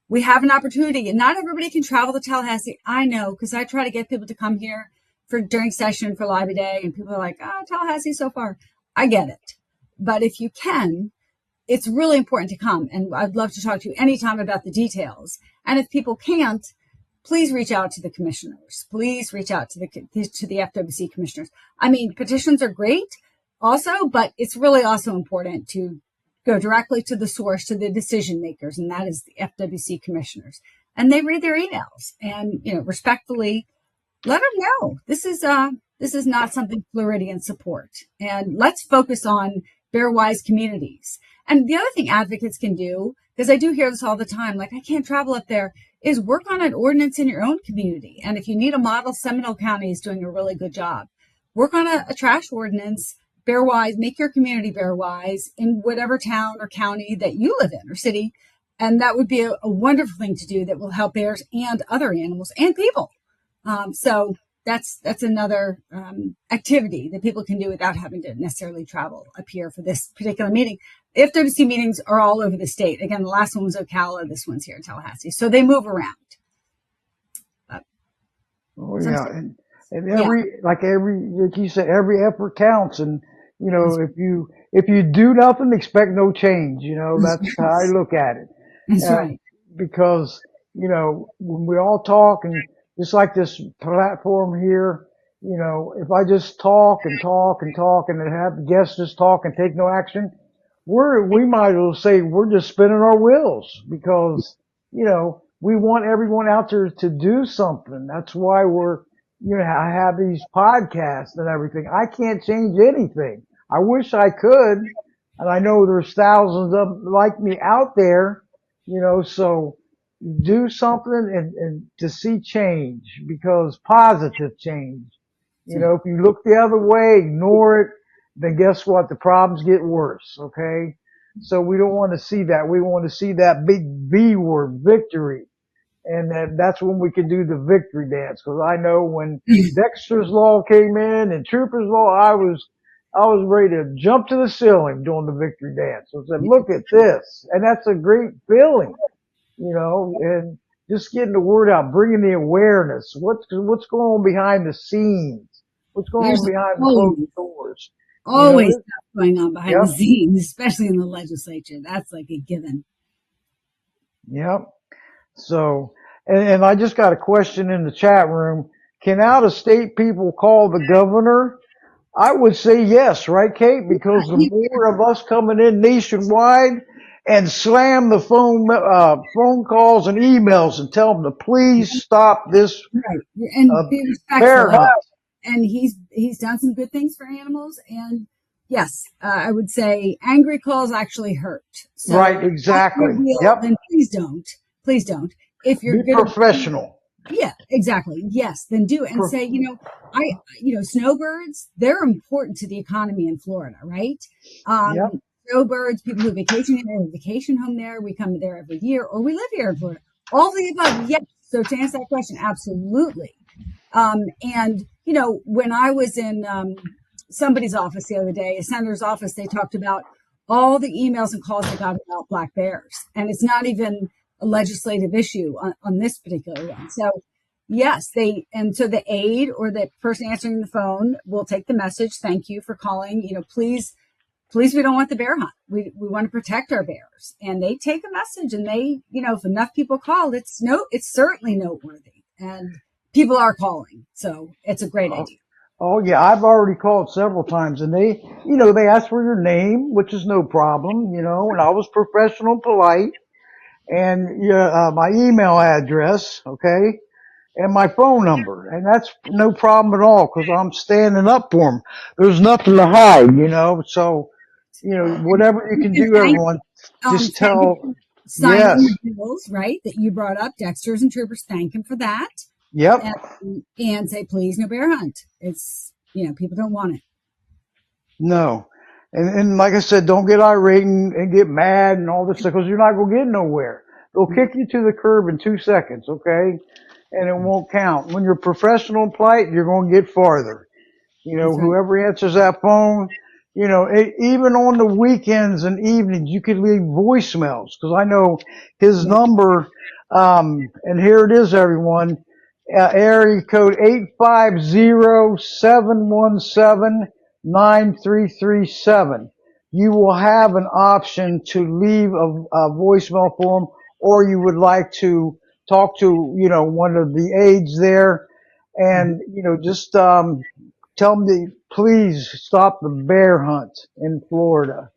we have an opportunity, and not everybody can travel to Tallahassee. I know, because I try to get people to come here during session for Live Day, and people are like, Tallahassee so far. I get it. But if you can, it's really important to come. And I'd love to talk to you anytime about the details. And if people can't, please reach out to the commissioners. Please reach out to the FWC commissioners. I mean, petitions are great also, but it's really also important to go directly to the source, to the decision makers, and that is the FWC commissioners. And they read their emails and, respectfully let them know this is not something Floridians support. And let's focus on bear-wise communities. And the other thing advocates can do, because I do hear this all the time, like, I can't travel up there, is work on an ordinance in your own community. And if you need a model, Seminole County is doing a really good job. Work on a trash ordinance, bear-wise, make your community bear-wise in whatever town or county that you live in or city. And that would be a wonderful thing to do that will help bears and other animals and people. So that's another activity that people can do without having to necessarily travel up here for this particular meeting. The FWC meetings are all over the state. Again, the last one was Ocala. This one's here in Tallahassee. So they move around. And like you said, every effort counts. And, if you do nothing, expect no change. That's how I look at it. That's right. Because, when we all talk, and just like this platform here, if I just talk and talk and talk and have guests just talk and take no action, we might as well say we're just spinning our wheels, because, we want everyone out there to do something. That's why I have these podcasts and everything. I can't change anything. I wish I could. And I know there's thousands of like me out there, so do something and to see change, because positive change. If you look the other way, ignore it, then guess what? The problems get worse. Okay. So we don't want to see that. We want to see that big V word, victory. And that's when we can do the victory dance. Because I know when Dexter's Law came in and Trooper's Law, I was ready to jump to the ceiling doing the victory dance. So I said, look at this. And that's a great feeling, and just getting the word out, bringing the awareness. What's going on behind the scenes? What's going on behind the closed doors? Always stuff going on behind the scenes, especially in the legislature. That's like a given. Yep. So, and I just got a question in the chat room. Can out-of-state people call the governor? I would say yes, right, Kate? Because the more of us coming in nationwide and slam the phone calls and emails and tell them to please stop this and be bear respectful. hunt. And he's done some good things for animals. And yes, I would say angry calls actually hurt. So right, exactly. Then please don't. If you're be professional. Yeah, exactly. Yes, then do it and say, snowbirds, they're important to the economy in Florida, right? Snowbirds, people who vacation home there, we come there every year, or we live here in Florida. All of the above, yes. So to answer that question, absolutely. And when I was in somebody's office the other day, a senator's office, they talked about all the emails and calls they got about black bears, and it's not even a legislative issue on this particular one. So yes, so the aide or the person answering the phone will take the message. Thank you for calling. Please, we don't want the bear hunt. We want to protect our bears. And they take a message, and if enough people call, it's certainly noteworthy. And people are calling. So it's a great idea. Oh yeah, I've already called several times, and they ask for your name, which is no problem, and I was professional and polite, and my email address, okay, and my phone number, and that's no problem at all because I'm standing up for them. There's nothing to hide, so, whatever you can do, everyone, just tell, Sign yes, the bills, right, that you brought up. Dexters and troopers, thank him for that. yep. And say, please, no bear hunt. It's, people don't want it. No. And like I said, don't get irate and get mad and all this stuff because you're not going to get nowhere. They'll kick you to the curb in 2 seconds, okay? And it won't count. When you're professional and polite, you're going to get farther. That's right. Whoever answers that phone, even on the weekends and evenings, you could leave voicemails because I know his number, and here it is, everyone, area code 850-717-9337. You will have an option to leave a voicemail for him, or you would like to talk to, one of the aides there and, just, tell them to please stop the bear hunt in Florida.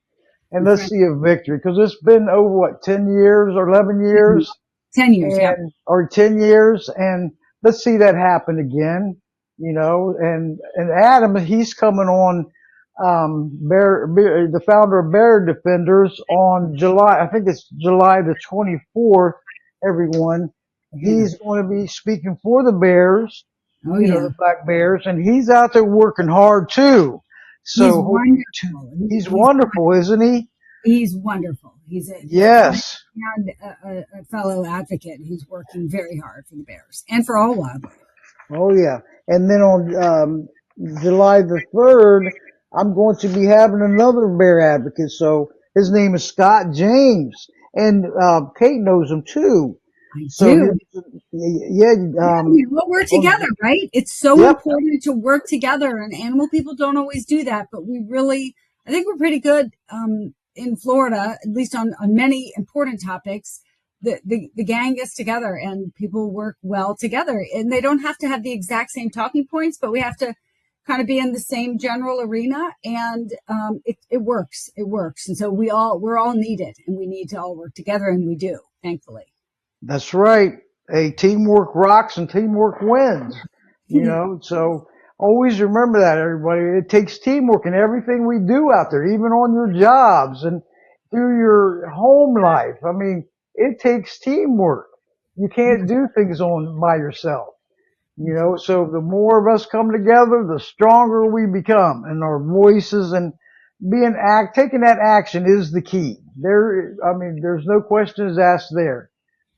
And let's see a victory because it's been over 10 years or 11 years? 10 years, yeah. Or 10 years. And let's see that happen again, and Adam, he's coming on, the founder of Bear Defenders on I think it's July the 24th, everyone. He's going to be speaking for the Bears. The black bears, and he's out there working hard too. So he's wonderful, isn't he? He's wonderful. He's yes, and a fellow advocate who's working very hard for the bears and for all wildlife. Oh yeah, and then on July the 3rd, I'm going to be having another bear advocate. So his name is Scott James, and Kate knows him too. I do. We're together, right? It's so important to work together, and animal people don't always do that, but I think we're pretty good in Florida, at least on many important topics. The gang gets together and people work well together, and they don't have to have the exact same talking points, but we have to kind of be in the same general arena, and it works. It works, and so we're all needed, and we need to all work together, and we do, thankfully. That's right. Hey, teamwork rocks and teamwork wins. So always remember that, everybody. It takes teamwork in everything we do out there, even on your jobs and through your home life. I mean, it takes teamwork. You can't do things by yourself. So the more of us come together, the stronger we become in our voices, and taking that action is the key. There's no questions asked there.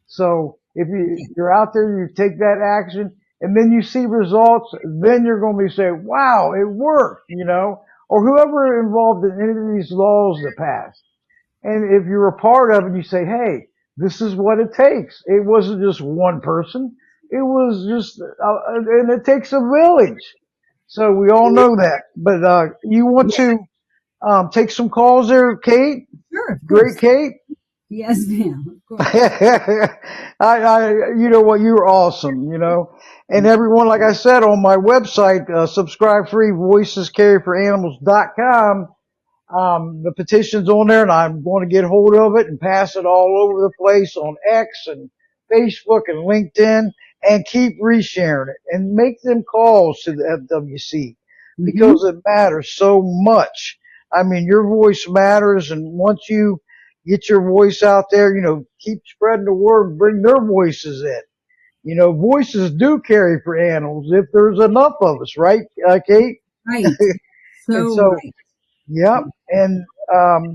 So if you're out there, you take that action, and then you see results, then you're going to be saying, wow, it worked, or whoever involved in any of these laws that passed. And if you're a part of it, you say, hey, this is what it takes. It wasn't just one person. It was just, and it takes a village. So we all know that. But you want to take some calls there, Kate? Sure. Great, Kate. Yes, ma'am. Of course. You know what? You're awesome, And everyone, like I said, on my website, subscribe free voicescarryforanimals.com. The petition's on there, and I'm going to get hold of it and pass it all over the place on X and Facebook and LinkedIn, and keep resharing it and make them calls to the FWC because it matters so much. I mean, your voice matters, and once you get your voice out there, keep spreading the word, bring their voices in. Voices do carry for animals if there's enough of us, right, Kate? Right. So right. Yep. And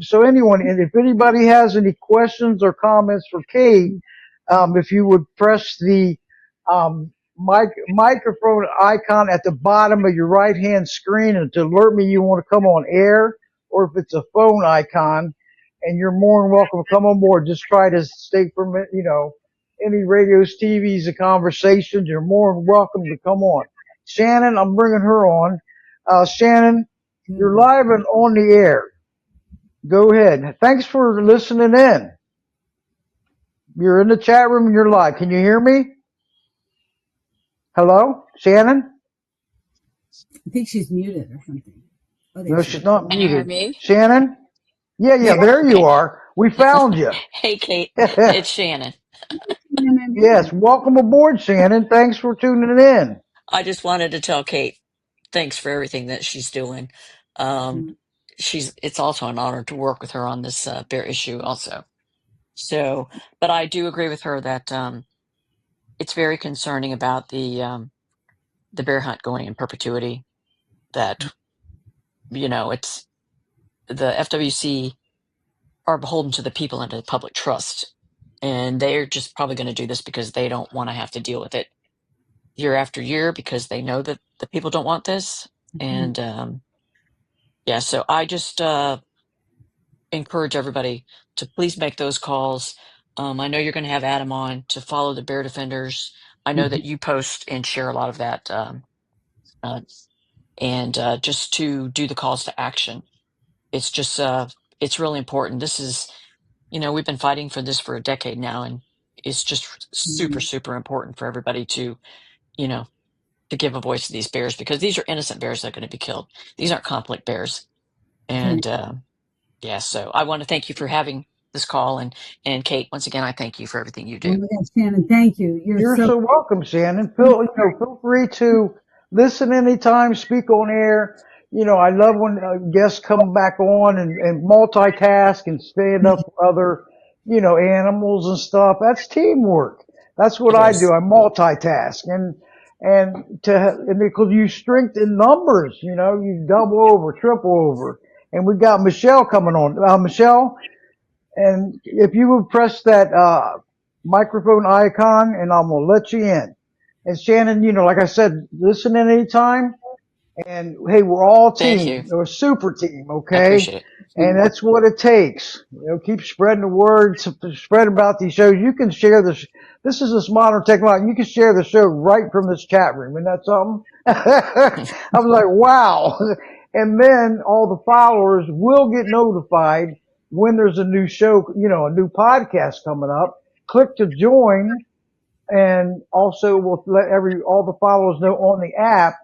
so anyone, and if anybody has any questions or comments for Kate, If you would press the microphone icon at the bottom of your right hand screen and to alert me you want to come on air, or if it's a phone icon, and you're more than welcome to come on board. Just try to stay from any radios, TVs, and conversations. You're more than welcome to come on. Shannon, I'm bringing her on. Shannon, you're live and on the air. Go ahead. Thanks for listening in. You're in the chat room and you're live. Can you hear me? Hello, Shannon? I think she's muted or something. Oh, there No, she she's is. not Can you hear muted. me? Shannon? Yeah, there you Okay. are. We found you. Hey, Kate. It's Shannon. Yes, welcome aboard, Shannon. Thanks for tuning in. I just wanted to tell Kate, thanks for everything that she's doing. Mm-hmm. It's also an honor to work with her on this bear issue also. So, but I do agree with her that it's very concerning about the bear hunt going in perpetuity. That it's the FWC are beholden to the people and to the public trust, and they're just probably going to do this because they don't want to have to deal with it year after year because they know that the people don't want this. And so I just encourage everybody to please make those calls. I know you're going to have Adam on to follow the bear defenders. I know that you post and share a lot of that, and just to do the calls to action. It's just it's really important. This is we've been fighting for this for a decade now, and it's just super, super important for everybody to to give a voice to these bears, because these are innocent bears that are going to be killed. These aren't conflict bears. And so I want to thank you for having this call, and Kate, once again, I thank you for everything you Oh do. my gosh, Shannon, thank you. You're so welcome, Shannon. Feel free to listen anytime, speak on air. I love when guests come back on and multitask and stand up for other, animals and stuff. That's teamwork. That's what It I do. is. I multitask and because you strength in numbers, you double over, triple over. And we got Michelle coming on. Michelle, and if you would press that microphone icon, and I'm gonna let you in. And Shannon, like I said, listen in anytime. And hey, we're all a Thank you. team. We're a super team, I okay? appreciate it. And that's what it takes. Keep spreading the word, spread about these shows. You can share this. This is this modern technology. You can share the show right from this chat room. Isn't that something? I was like, wow. And then all the followers will get notified when there's a new show, a new podcast coming up. Click to join, and also we'll let all the followers know on the app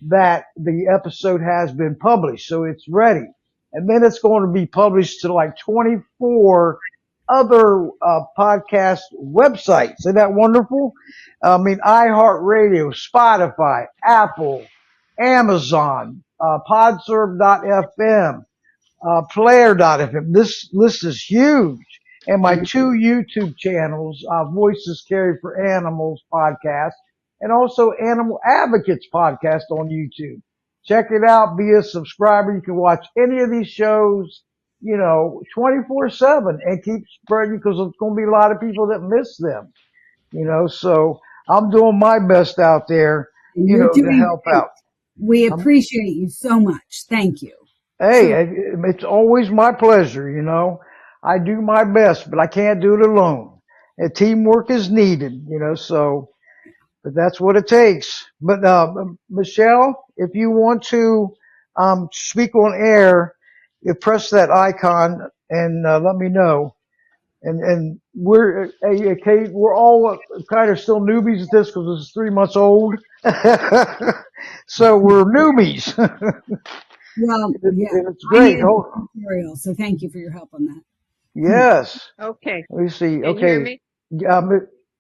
that the episode has been published, so it's ready. And then it's going to be published to like 24 other podcast websites. Isn't that wonderful? I mean, iHeartRadio, Spotify, Apple, Amazon, Podserve.fm, Player.fm. This list is huge. And my two YouTube channels, Voices Carried for Animals podcast, and also Animal Advocates podcast on YouTube. Check it out. Be a subscriber. You can watch any of these shows, 24/7, and keep spreading, because there's going to be a lot of people that miss them, so I'm doing my best out there, to help out. We appreciate you so much. Thank you. Hey, it's always my pleasure, I do my best, but I can't do it alone. And teamwork is needed, but that's what it takes. But Michelle, if you want to speak on air, you press that icon and let me know. And we're Kate, we're all kind of still newbies at this because it's 3 months old, so we're newbies. Well, yeah, it's great. Tutorial, so thank you for your help on that. Yes. Okay. Let me see. Can you hear Okay. me?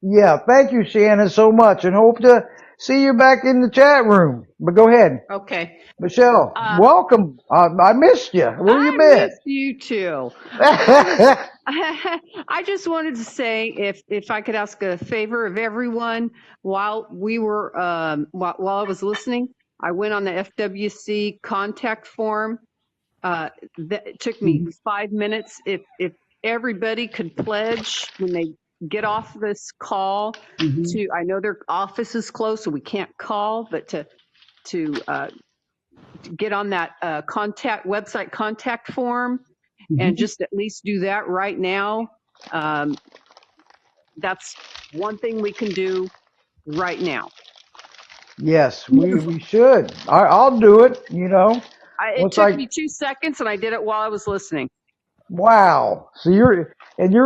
Yeah. Thank you, Shannon, so much, and hope to see you back in the chat room. But go ahead, Okay. Michelle. Welcome. I missed you. Where you I been? missed you too. I just wanted to say, if I could ask a favor of everyone, while we were while I was listening, I went on the FWC contact form. That it took me 5 minutes. If everybody could pledge when they get off this call to, I know their office is closed, so we can't call, but to get on that website contact form and just at least do that right now. That's one thing we can do right now. Yes, we should. I'll do it. It Once took me 2 seconds and I did it while I was listening. Wow. So you're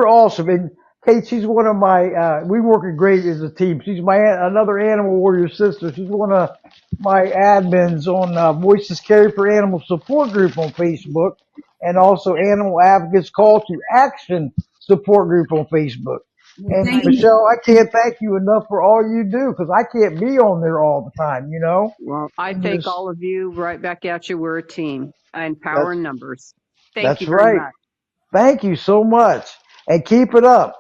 awesome. And Kate, she's one of my, we work great as a team. She's another animal warrior sister. She's one of my admins on Voices Carry for Animal Support Group on Facebook, and also Animal Advocates Call to Action Support Group on Facebook. And Thank you. Michelle, I can't thank you enough for all you do, because I can't be on there all the time, Well, I And thank all of you right back at you. We're a team and power in numbers. Thank That's you very right. much. Thank you so much, and keep it up,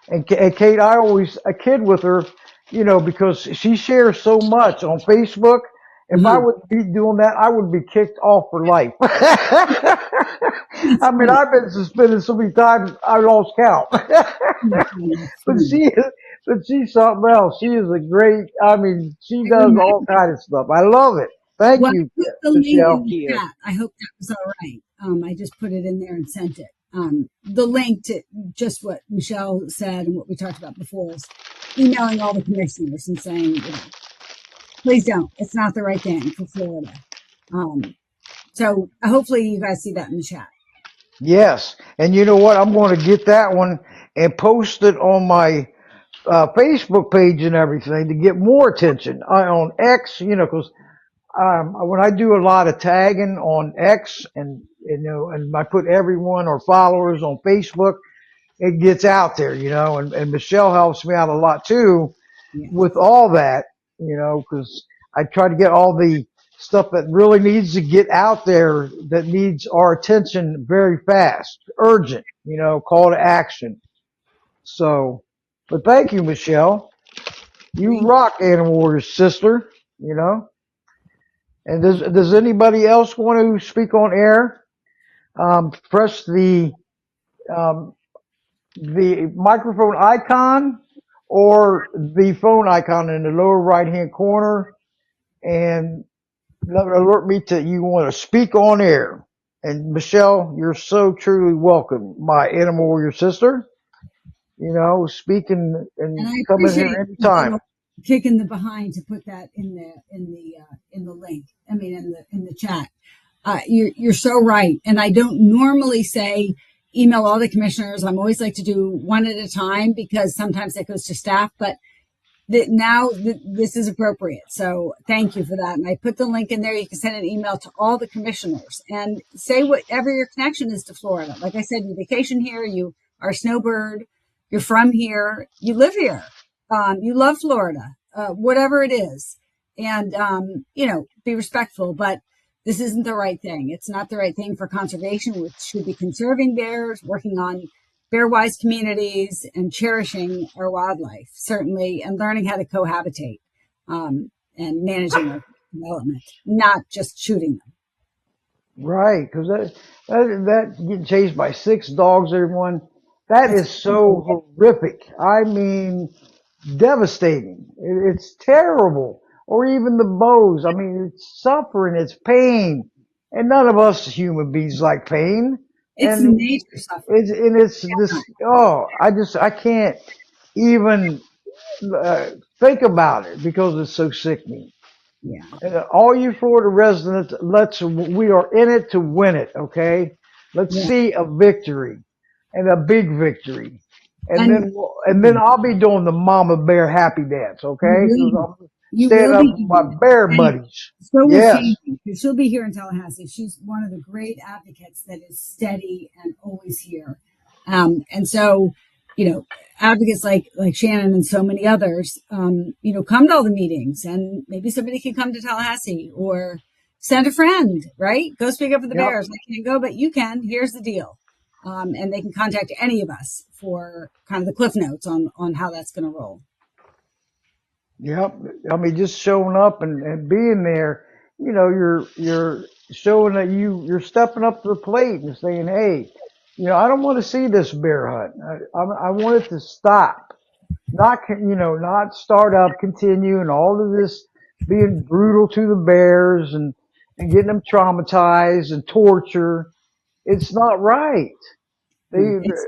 And Kate, I always kid with her, because she shares so much on Facebook. If I would be doing that, I would be kicked off for life. I mean, I've been suspended so many times I lost count. But she's something else. She is a great. I mean, she does all kinds of stuff. I love it. Thank Well, you, I put the link Michelle. in the chat. I hope that was all right. I just put it in there and sent it. The link to just what Michelle said and what we talked about before is emailing all the commissioners and saying, please don't. It's not the right thing for Florida. So hopefully you guys see that in the chat. Yes, and you know what? I'm going to get that one and post it on my Facebook page and everything to get more attention. On X, because when I do a lot of tagging on X and I put everyone or followers on Facebook, it gets out there, and Michelle helps me out a lot too with all that, because I try to get all the stuff that really needs to get out there that needs our attention very fast, urgent, call to action. So, but thank you, Michelle. You rock, Animal Warrior sister, And does anybody else want to speak on air? Press the microphone icon or the phone icon in the lower right-hand corner, and alert me to you want to speak on air. And Michelle, you're so truly welcome, my Animal Warrior sister. Speaking and coming here anytime. Kicking the behind to put that in the link. I mean, in the chat. You're so right. And I don't normally say email all the commissioners. I'm always like to do one at a time because sometimes that goes to staff, but this is appropriate. So thank you for that. And I put the link in there. You can send an email to all the commissioners and say whatever your connection is to Florida. Like I said, you vacation here, you are a snowbird, you're from here, you live here, you love Florida, whatever it is. And, be respectful, but this isn't the right thing. It's not the right thing for conservation, which should be conserving bears, working on bear-wise communities, and cherishing our wildlife, certainly, and learning how to cohabitate and managing their development, not just shooting them. Right, because that getting chased by 6 dogs, everyone, that is so horrific. I mean, devastating. It's terrible. Or even the bows. I mean, it's suffering, it's pain. And none of us human beings like pain. It's and nature suffering. it's this, I can't even think about it because it's so sickening. Yeah. And all you Florida residents, we are in it to win it, okay? Let's see a victory, and a big victory. And then I'll be doing the Mama Bear happy dance, okay? Stand up with my bear buddies. So will Shannon. She'll be here in Tallahassee. She's one of the great advocates that is steady and always here. And so, advocates like Shannon and so many others, come to all the meetings, and maybe somebody can come to Tallahassee or send a friend, right? Go speak up for the bears. I can't go, but you can. Here's the deal. And they can contact any of us for kind of the cliff notes on how that's going to roll. Yep. I mean, just showing up and being there, you're showing that you're stepping up to the plate and saying, hey, I don't want to see this bear hunt. I want it to stop. Not, not start up, continue, and all of this being brutal to the bears and getting them traumatized and torture. It's not right. They, Right. It's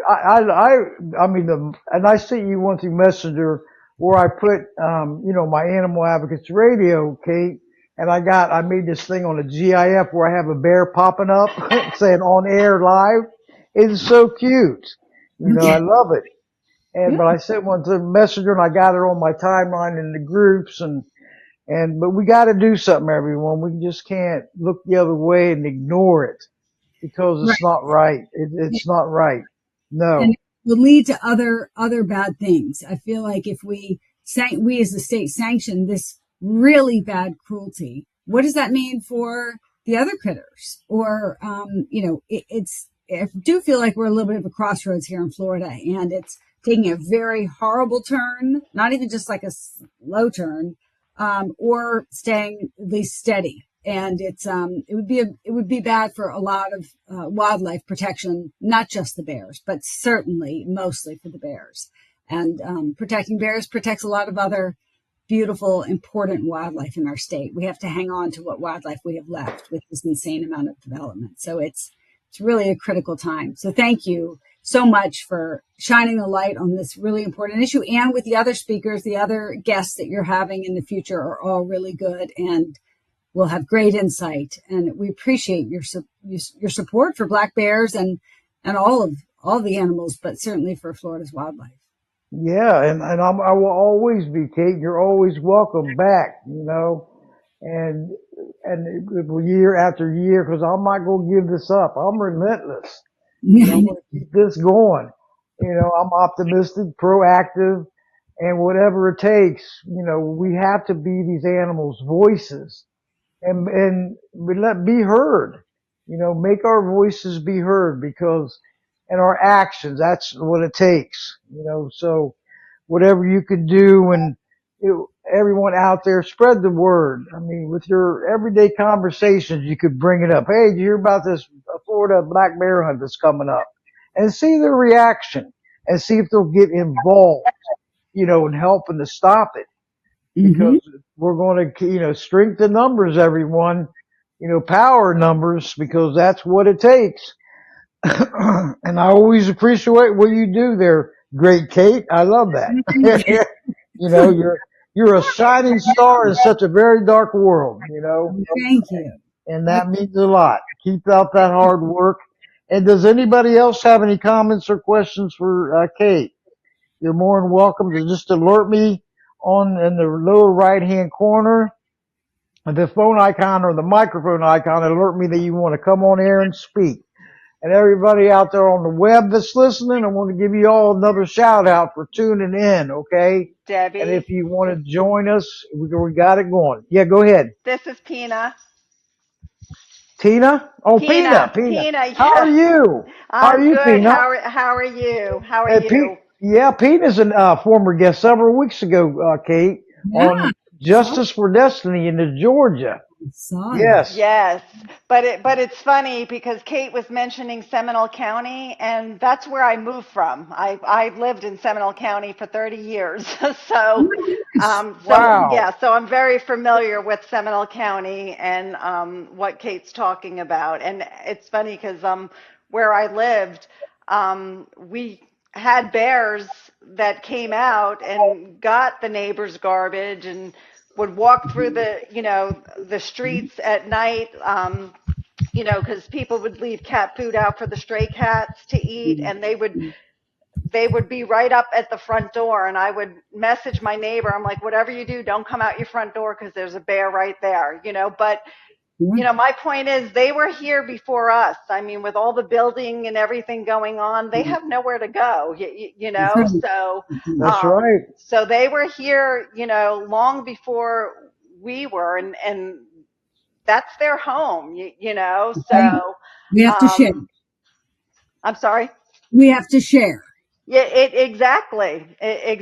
I mean, and I sent you one through Messenger where I put, my Animal Advocates Radio, Kate, and I made this thing on a GIF where I have a bear popping up saying on air live. It's so cute. I okay. love it. But Good. I sent one to Messenger and I got it on my timeline in the groups but we got to do something, everyone. We just can't look the other way and ignore it because Right. it's not right. It's not right. And No. it will lead to other bad things. I feel like if we as the state sanction this really bad cruelty, what does that mean for the other critters? Or I do feel like we're a little bit of a crossroads here in Florida, and it's taking a very horrible turn, not even just like a slow turn, or staying at least steady. And it would be bad for a lot of wildlife protection, not just the bears, but certainly mostly for the bears. And protecting bears protects a lot of other beautiful, important wildlife in our state. We have to hang on to what wildlife we have left with this insane amount of development. So it's really a critical time. So thank you so much for shining the light on this really important issue. And with the other speakers, the other guests that you're having in the future are all really good and will have great insight. And we appreciate your support for black bears and all the animals, but certainly for Florida's wildlife. Yeah, I will always be, Kate. You're always welcome back. And year after year, because I'm not gonna give this up. I'm relentless. I'm gonna keep this going. I'm optimistic, proactive, and whatever it takes. We have to be these animals' voices and we be heard. Make our voices be heard because and our actions. That's what it takes. So whatever you could do and everyone out there spread the word. I mean, with your everyday conversations, you could bring it up. Hey, did you hear about this Florida black bear hunt that's coming up? And see their reaction and see if they'll get involved, in helping to stop it Mm-hmm. because we're going to, strengthen numbers, everyone, power numbers because that's what it takes. And I always appreciate what you do there, great Kate. I love that. You're a shining star in such a very dark world, Thank you. and that means a lot. Keep up that hard work. And does anybody else have any comments or questions for Kate? You're more than welcome to just alert me in the lower right hand corner. The phone icon or the microphone icon alert me that you want to come on air and speak. And everybody out there on the web that's listening, I want to give you all another shout out for tuning in, okay? And Debbie, if you want to join us, we got it going. Yeah, go ahead. this is Pina. Tina? Oh, Pina, Pina. Pina, How are yeah. you? How are I'm you, good. Pina? How are you? How are you? Yeah, Pina's a former guest several weeks ago, Kate, Yeah. on Justice for Destiny in Georgia. Saw that. Yes. Yes, but it's funny because Kate was mentioning Seminole County, and that's where I moved from. I lived in Seminole County for 30 years, so Wow. yeah, so I'm very familiar with Seminole County and what Kate's talking about. And it's funny because where I lived, we had bears that came out and got the neighbor's garbage and would walk through the streets at night, because people would leave cat food out for the stray cats to eat, and they would be right up at the front door, and I would message my neighbor. I'm like, whatever you do, don't come out your front door because there's a bear right there. But my point is they were here before us. I mean, with all the building and everything going on, they have nowhere to go, so That's right. so they were here, long before we were, and that's their home, so We have to share. I'm sorry. We have to share. Yeah, exactly, and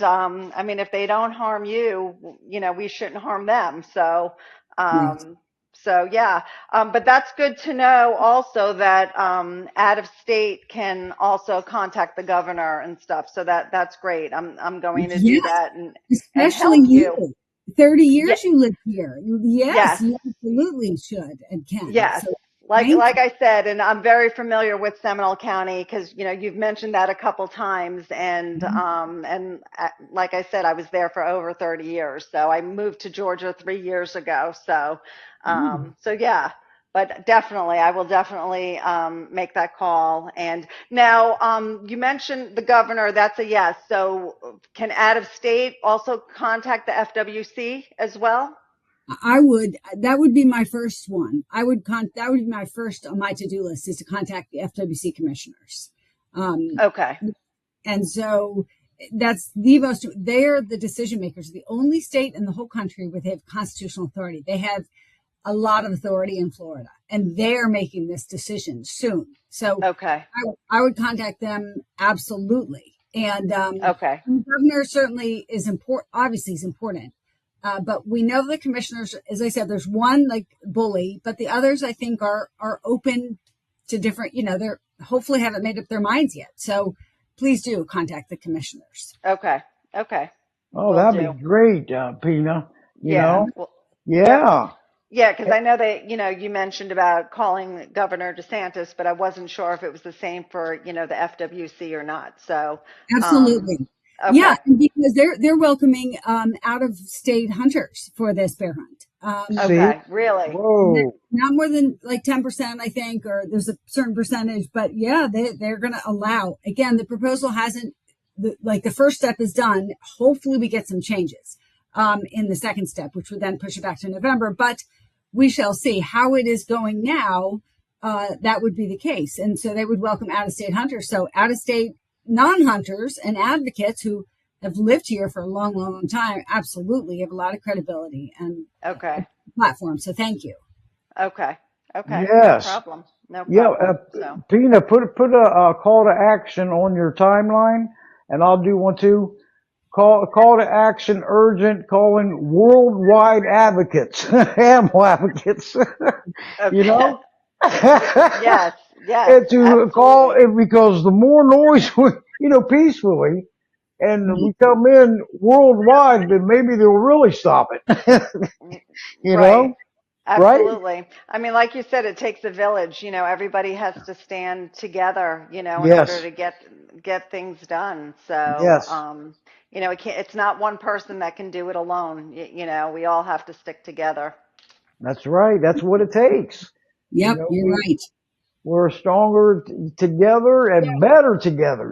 I mean, if they don't harm you, we shouldn't harm them. Yes. So yeah, but that's good to know also that out of state can also contact the governor and stuff. So that's great. I'm going to do Yes, that and especially help you. you. 30 Yeah, years you lived here. Yes, yes. you absolutely should and can. Yes. So Like thank like you. I said, and I'm very familiar with Seminole County because you've mentioned that a couple times, and like I said, I was there for over 30 years. So I moved to Georgia 3 years ago. So Mm. so yeah, but definitely I will definitely make that call. And now you mentioned the governor. That's a yes. So can out of state also contact the FWC as well? That would be my first one. That would be my first on my to-do list is to contact the FWC commissioners. Um, Okay. and so they're the decision makers, the only state in the whole country where they have constitutional authority. They have a lot of authority in Florida, and they're making this decision soon. So Okay. I would contact them absolutely. And Okay. the governor certainly is important. Obviously, is important. But we know the commissioners, as I said, there's one like bully, but the others I think are open to different. They're hopefully haven't made up their minds yet. So please do contact the commissioners. Okay. Okay. Oh, Will that'd be do. great, Pina. You Yeah. know? Well, yep. Yeah. Yeah, because I know that, you mentioned about calling Governor DeSantis, but I wasn't sure if it was the same for, the FWC or not. So, um, Absolutely. Yeah, okay. and because they're welcoming out of state hunters for this bear hunt. See? Okay. Really? Whoa. Not more than like 10%, I think, or there's a certain percentage, but yeah, they're going to allow. Again, the proposal hasn't, the first step is done. Hopefully we get some changes in the second step, which would then push it back to November. But we shall see how it is going now. That would be the case. And so they would welcome out of state hunters. So out of state non hunters and advocates who have lived here for a long, long, long time absolutely have a lot of credibility and Okay. platform. So thank you. Okay. Okay. No Yes. problem. No Yeah, problem. So, Pina, put a call to action on your timeline, and I'll do one too. Call to action urgent, calling worldwide advocates, animal advocates. You okay. know, Yes. Yes. and to call Absolutely. it because the more noise we, peacefully, and we come in worldwide, then maybe they'll really stop it. You Right. know, right? Absolutely. I mean, like you said, it takes a village. Everybody has to stand together, in order Yes, to get things done. So, yes, it's not one person that can do it alone. We all have to stick together. that's right. That's what it takes. You Yep, know, you're right. we're stronger together and better together,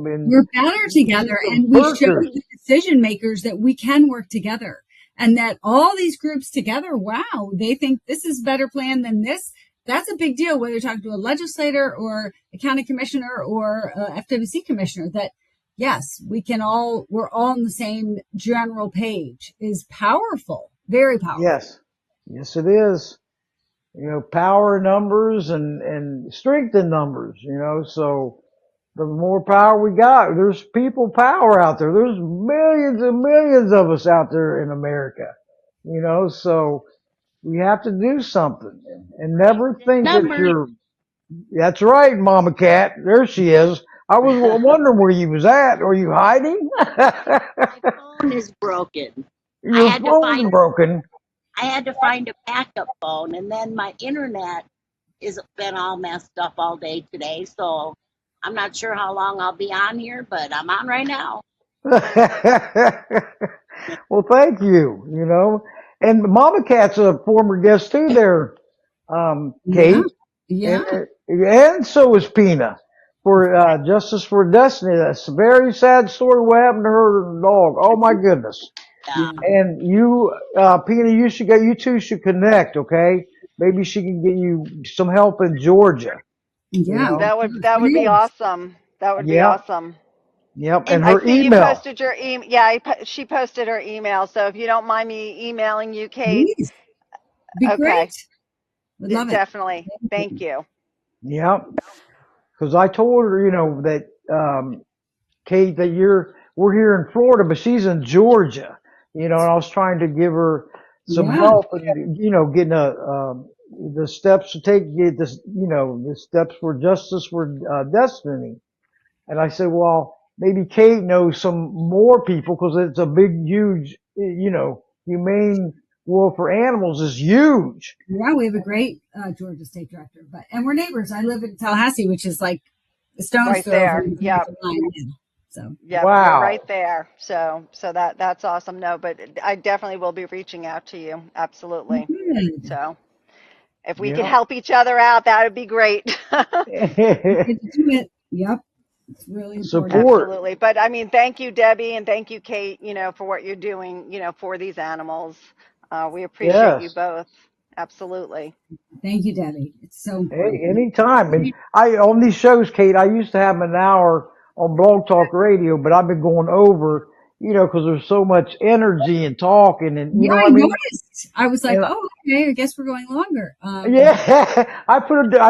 and We're better together, and we show workers. the decision makers that we can work together and that all these groups together, wow, they think this is a better plan than this. That's a big deal, whether you're talking to a legislator or a county commissioner or a FWC commissioner, that yes, we're all on the same general page is powerful, very powerful. Yes, yes, it is. Power in numbers and strength in numbers, so the more power we got, there's people power out there. There's millions and millions of us out there in America, so we have to do something and never think that Numbers. that's right, Mama Cat. There she is. I was wondering where you was at. Are you hiding? My phone is broken. I Your had to phone's find broken. I had to find a backup phone, and then my internet is been all messed up all day today. So I'm not sure how long I'll be on here, but I'm on right now. Well, thank you, And Mama Cat's a former guest too there, Yeah. Kate. Yeah. And so is Pina for Justice for Destiny. That's a very sad story what happened to her dog. Oh my goodness. Yeah. Yeah. And you, Pina, you two should connect, okay? Maybe she can get you some help in Georgia, Yeah. That would be It is. awesome. That would be Yep, awesome. yep. And And I her see you email. posted your email. Yeah, she posted her email. So if you don't mind me emailing you, Kate. Please. Be Okay. great. Would love it. Definitely. Thank you. Yep. Because I told her, that Kate, that we're here in Florida, but she's in Georgia, and I was trying to give her some Yeah. help and, getting the steps to take, get this, the steps for justice for destiny. And I said, well, maybe Kate knows some more people because it's a big, huge, humane world for animals is huge. Yeah, we have a great Georgia State Director, and we're neighbors. I live in Tallahassee, which is like a stone's Right throw from there. the Yep. Georgia line. Yeah. So Yep, you're Wow. right there. So that's awesome. No, but I definitely will be reaching out to you. Absolutely. good. So if we could Yeah. help each other out, that would be great. Good to do it. Yep, it's really important. Support. Absolutely. But I mean, thank you, Debbie, and thank you, Kate, for what you're doing, for these animals. We appreciate you Yes. both. Absolutely. Thank you, Debbie. It's so Hey, important. anytime. And on these shows, Kate, I used to have an hour on Blog Talk Radio, but I've been going over, because there's so much energy and talking and, Yeah, what I I mean? noticed. I was like, And oh, okay, I guess we're going longer. yeah, I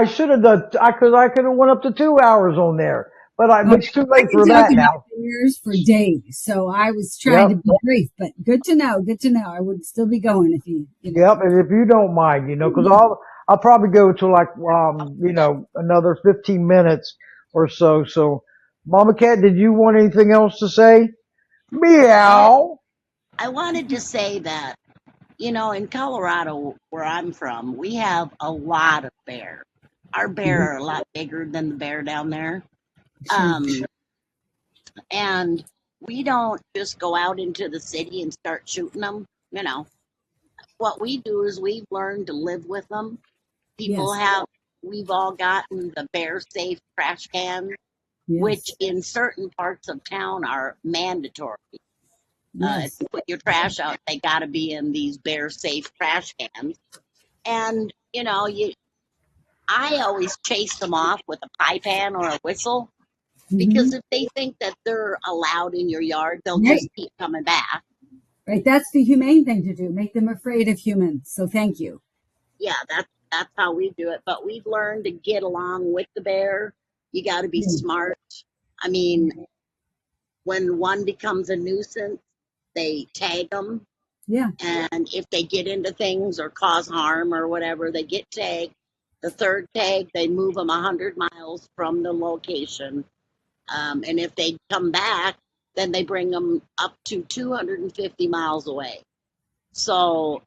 should have done, cause I could have went up to 2 hours on there, but it's too I late can for talk that about now. bears for days, so I was trying to Yep. be brief, but good to know. Good to know. I would still be going if Yep. And if you don't mind, cause I'll probably go to like, another 15 minutes or so. So Mama Cat, did you want anything else to say? I Meow. I wanted to say that, in Colorado, where I'm from, we have a lot of bear. Our bear Mhm. are a lot bigger than the bear down there. Sure. Um, and we don't just go out into the city and start shooting them. What we do is we've learned to live with them. Yes. We've all gotten the bear safe trash cans, which Yes. in certain parts of town are mandatory. If Yes. you put your trash out, they got to be in these bear safe trash cans. And I always chase them off with a pie pan or a whistle Hmm. because if they think that they're allowed in your yard, they'll Right. just keep coming back. Right. That's the humane thing to do. Make them afraid of humans. So thank you. Yeah, that's how we do it. But we've learned to get along with the bear. You got to be Mm. smart. I mean, when one becomes a nuisance, they tag them. Yeah. And if they get into things or cause harm or whatever, they get tagged. The third tag, they move them 100 miles from the location. And if they come back, then they bring them up to 250 miles away. So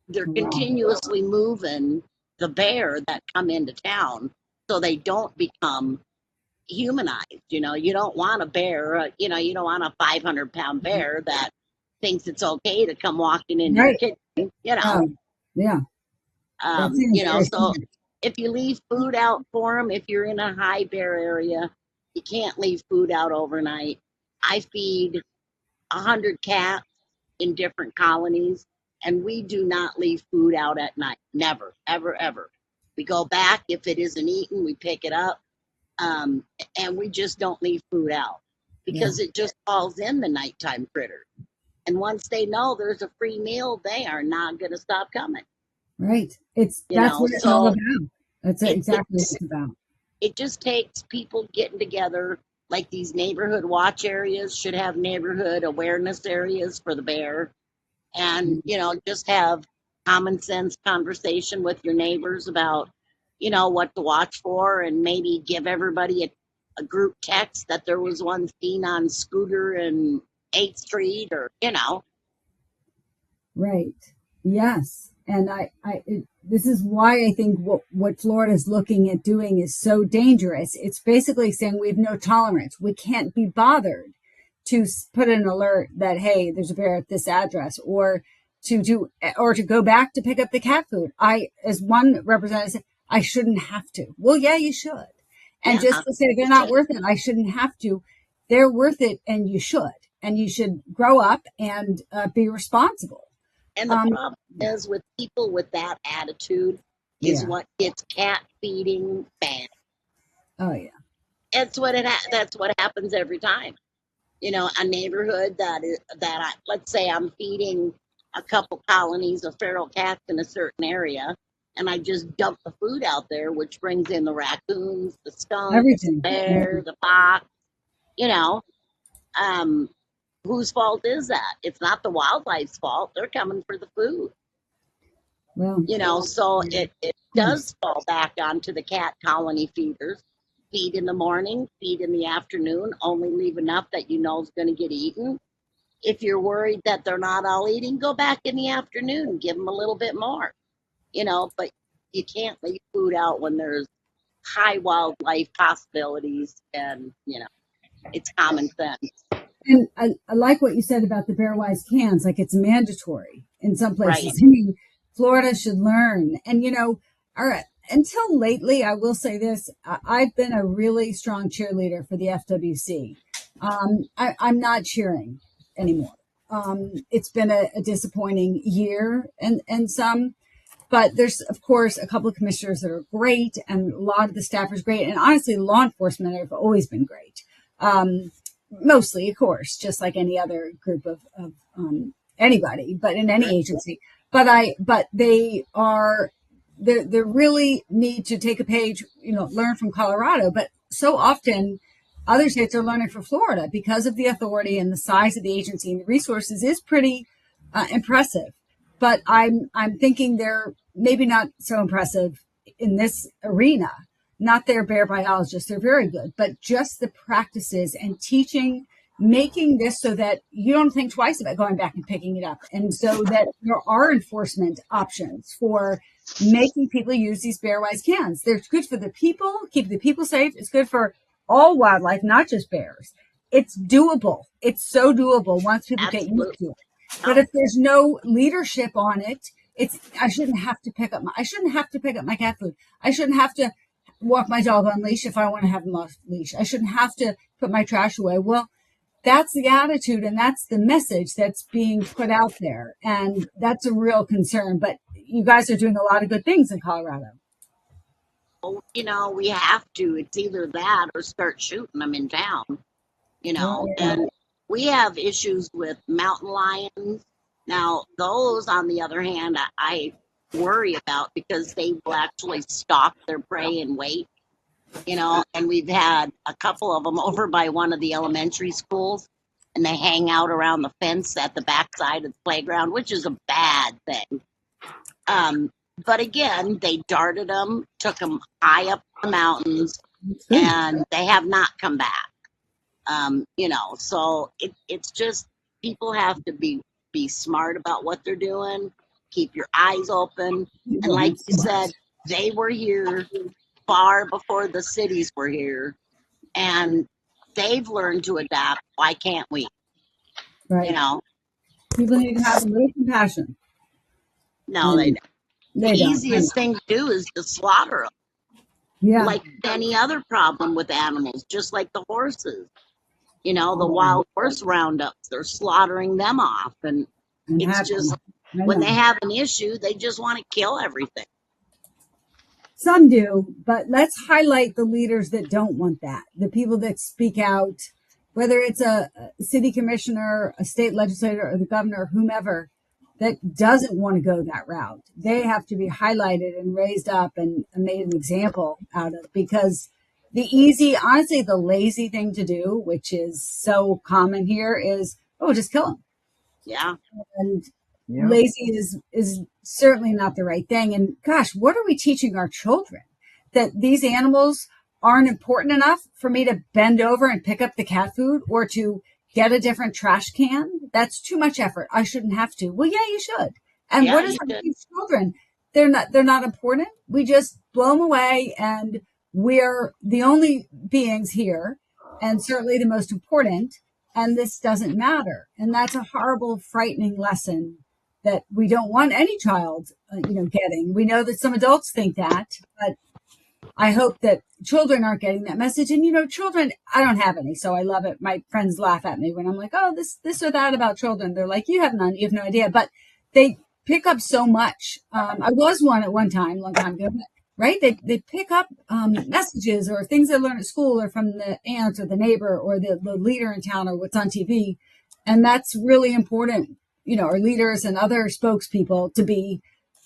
they're Wow. continuously moving the bear that come into town so they don't become humanized. You don't want a bear, you don't want a 500-pound bear that thinks it's okay to come walking into your Right. kitchen, Oh, yeah. That seems very so smart. if you leave food out for them, if you're in a high bear area, you can't leave food out overnight. I feed 100 cats in different colonies, and we do not leave food out at night. Never, ever, ever. We go back. If it isn't eaten, we pick it up. Um, and we just don't leave food out Yeah. because it just falls in the nighttime critter. And once they know there's a free meal, they are not going to stop coming. Right. That's what it's all So about. That's it, exactly what it's about. it just takes people getting together. Like these neighborhood watch areas should have neighborhood awareness areas for the bear, and just have common sense conversation with your neighbors about what to watch for, and maybe give everybody a group text that there was one seen on Scooter and 8th Street, or Right. Yes. And this is why I think what Florida is looking at doing is so dangerous. It's basically saying we have no tolerance. We can't be bothered to put an alert that, hey, there's a bear at this address, or to go back to pick up the cat food. As one representative said, I shouldn't have to. Well, yeah, you should. And yeah, just to say they're not worth it, I shouldn't have to. They're worth it, and you should. And you should grow up and be responsible. and the problem is with people with that attitude is Yeah. what gets cat feeding banned. Oh yeah. That's what happens every time. A neighborhood let's say I'm feeding a couple colonies of feral cats in a certain area, and I just dump the food out there, which brings in the raccoons, the skunks, the Everything. bear, the fox. You know, um, whose fault is that? It's not the wildlife's fault. They're coming for the food. Well, So it does fall back onto the cat colony feeders. Feed in the morning, feed in the afternoon, only leave enough that you know is going to get eaten. If you're worried that they're not all eating, go back in the afternoon and give them a little bit more, but you can't leave food out when there's high wildlife possibilities, and it's common sense. and I like what you said about the Bearwise cans. Like, it's mandatory in some Right. places. I mean, Florida should learn. And, all right, until lately, I will say this, I've been a really strong cheerleader for the FWC. I'm not cheering anymore. It's been a disappointing year and some, but there's, of course, a couple of commissioners that are great, and a lot of the staff is great. And honestly, law enforcement have always been great. Mostly, of course, just like any other group of anybody, but in any agency. But they really need to take a page, learn from Colorado. But so often, other states are learning from Florida because of the authority and the size of the agency and the resources is pretty impressive. But I'm thinking they're maybe not so impressive in this arena. Not their bear biologists, they're very good, but just the practices and teaching, making this so that you don't think twice about going back and picking it up. And so that there are enforcement options for making people use these Bearwise cans. They're good for the people, keep the people safe. It's good for all wildlife, not just bears. It's doable. It's so doable once people get used to it. But if there's no leadership on it, I shouldn't have to pick up my cat food. I shouldn't have to walk my dog on leash if I want to have him off leash. I shouldn't have to put my trash away. Well, that's the attitude and that's the message that's being put out there. And that's a real concern. But you guys are doing a lot of good things in Colorado. We have to. It's either that or start shooting them in town, and we have issues with mountain lions. Now, those, on the other hand, I worry about because they will actually stalk their prey and wait, and we've had a couple of them over by one of the elementary schools, and they hang out around the fence at the backside of the playground, which is a bad thing. But again, they darted them, took them high up the mountains, and they have not come back. So it's just people have to be smart about what they're doing. Keep your eyes open. And like you said, they were here far before the cities were here, and they've learned to adapt. Why can't we? Right. People need to have a little compassion. No, they don't. The easiest thing to do is to slaughter them. Yeah. Like any other problem with animals, just like the horses. The wild horse roundups, they're slaughtering them off. And it's just, when they have an issue, they just want to kill everything. Some do, but let's highlight the leaders that don't want that. The people that speak out, whether it's a city commissioner, a state legislator, or the governor, whomever, that doesn't want to go that route. They have to be highlighted and raised up and made an example out of, because honestly, the lazy thing to do, which is so common here, is, just kill them. Yeah. And lazy is certainly not the right thing. And gosh, what are we teaching our children? That these animals aren't important enough for me to bend over and pick up the cat food or to get a different trash can? That's too much effort. I shouldn't have to. Well, yeah, you should. And what is that teach children? They're not important. We just blow them away, and we're the only beings here, and certainly the most important. And this doesn't matter. And that's a horrible, frightening lesson that we don't want any child, getting. We know that some adults think that, but I hope that children aren't getting that message. And, children, I don't have any, so I love it. My friends laugh at me when I'm like, oh, this or that about children. They're like, you have none, you have no idea. But they pick up so much. I was one at one time, a long time ago, right? They pick up messages or things they learn at school or from the aunt or the neighbor or the leader in town or what's on TV. And that's really important, our leaders and other spokespeople to be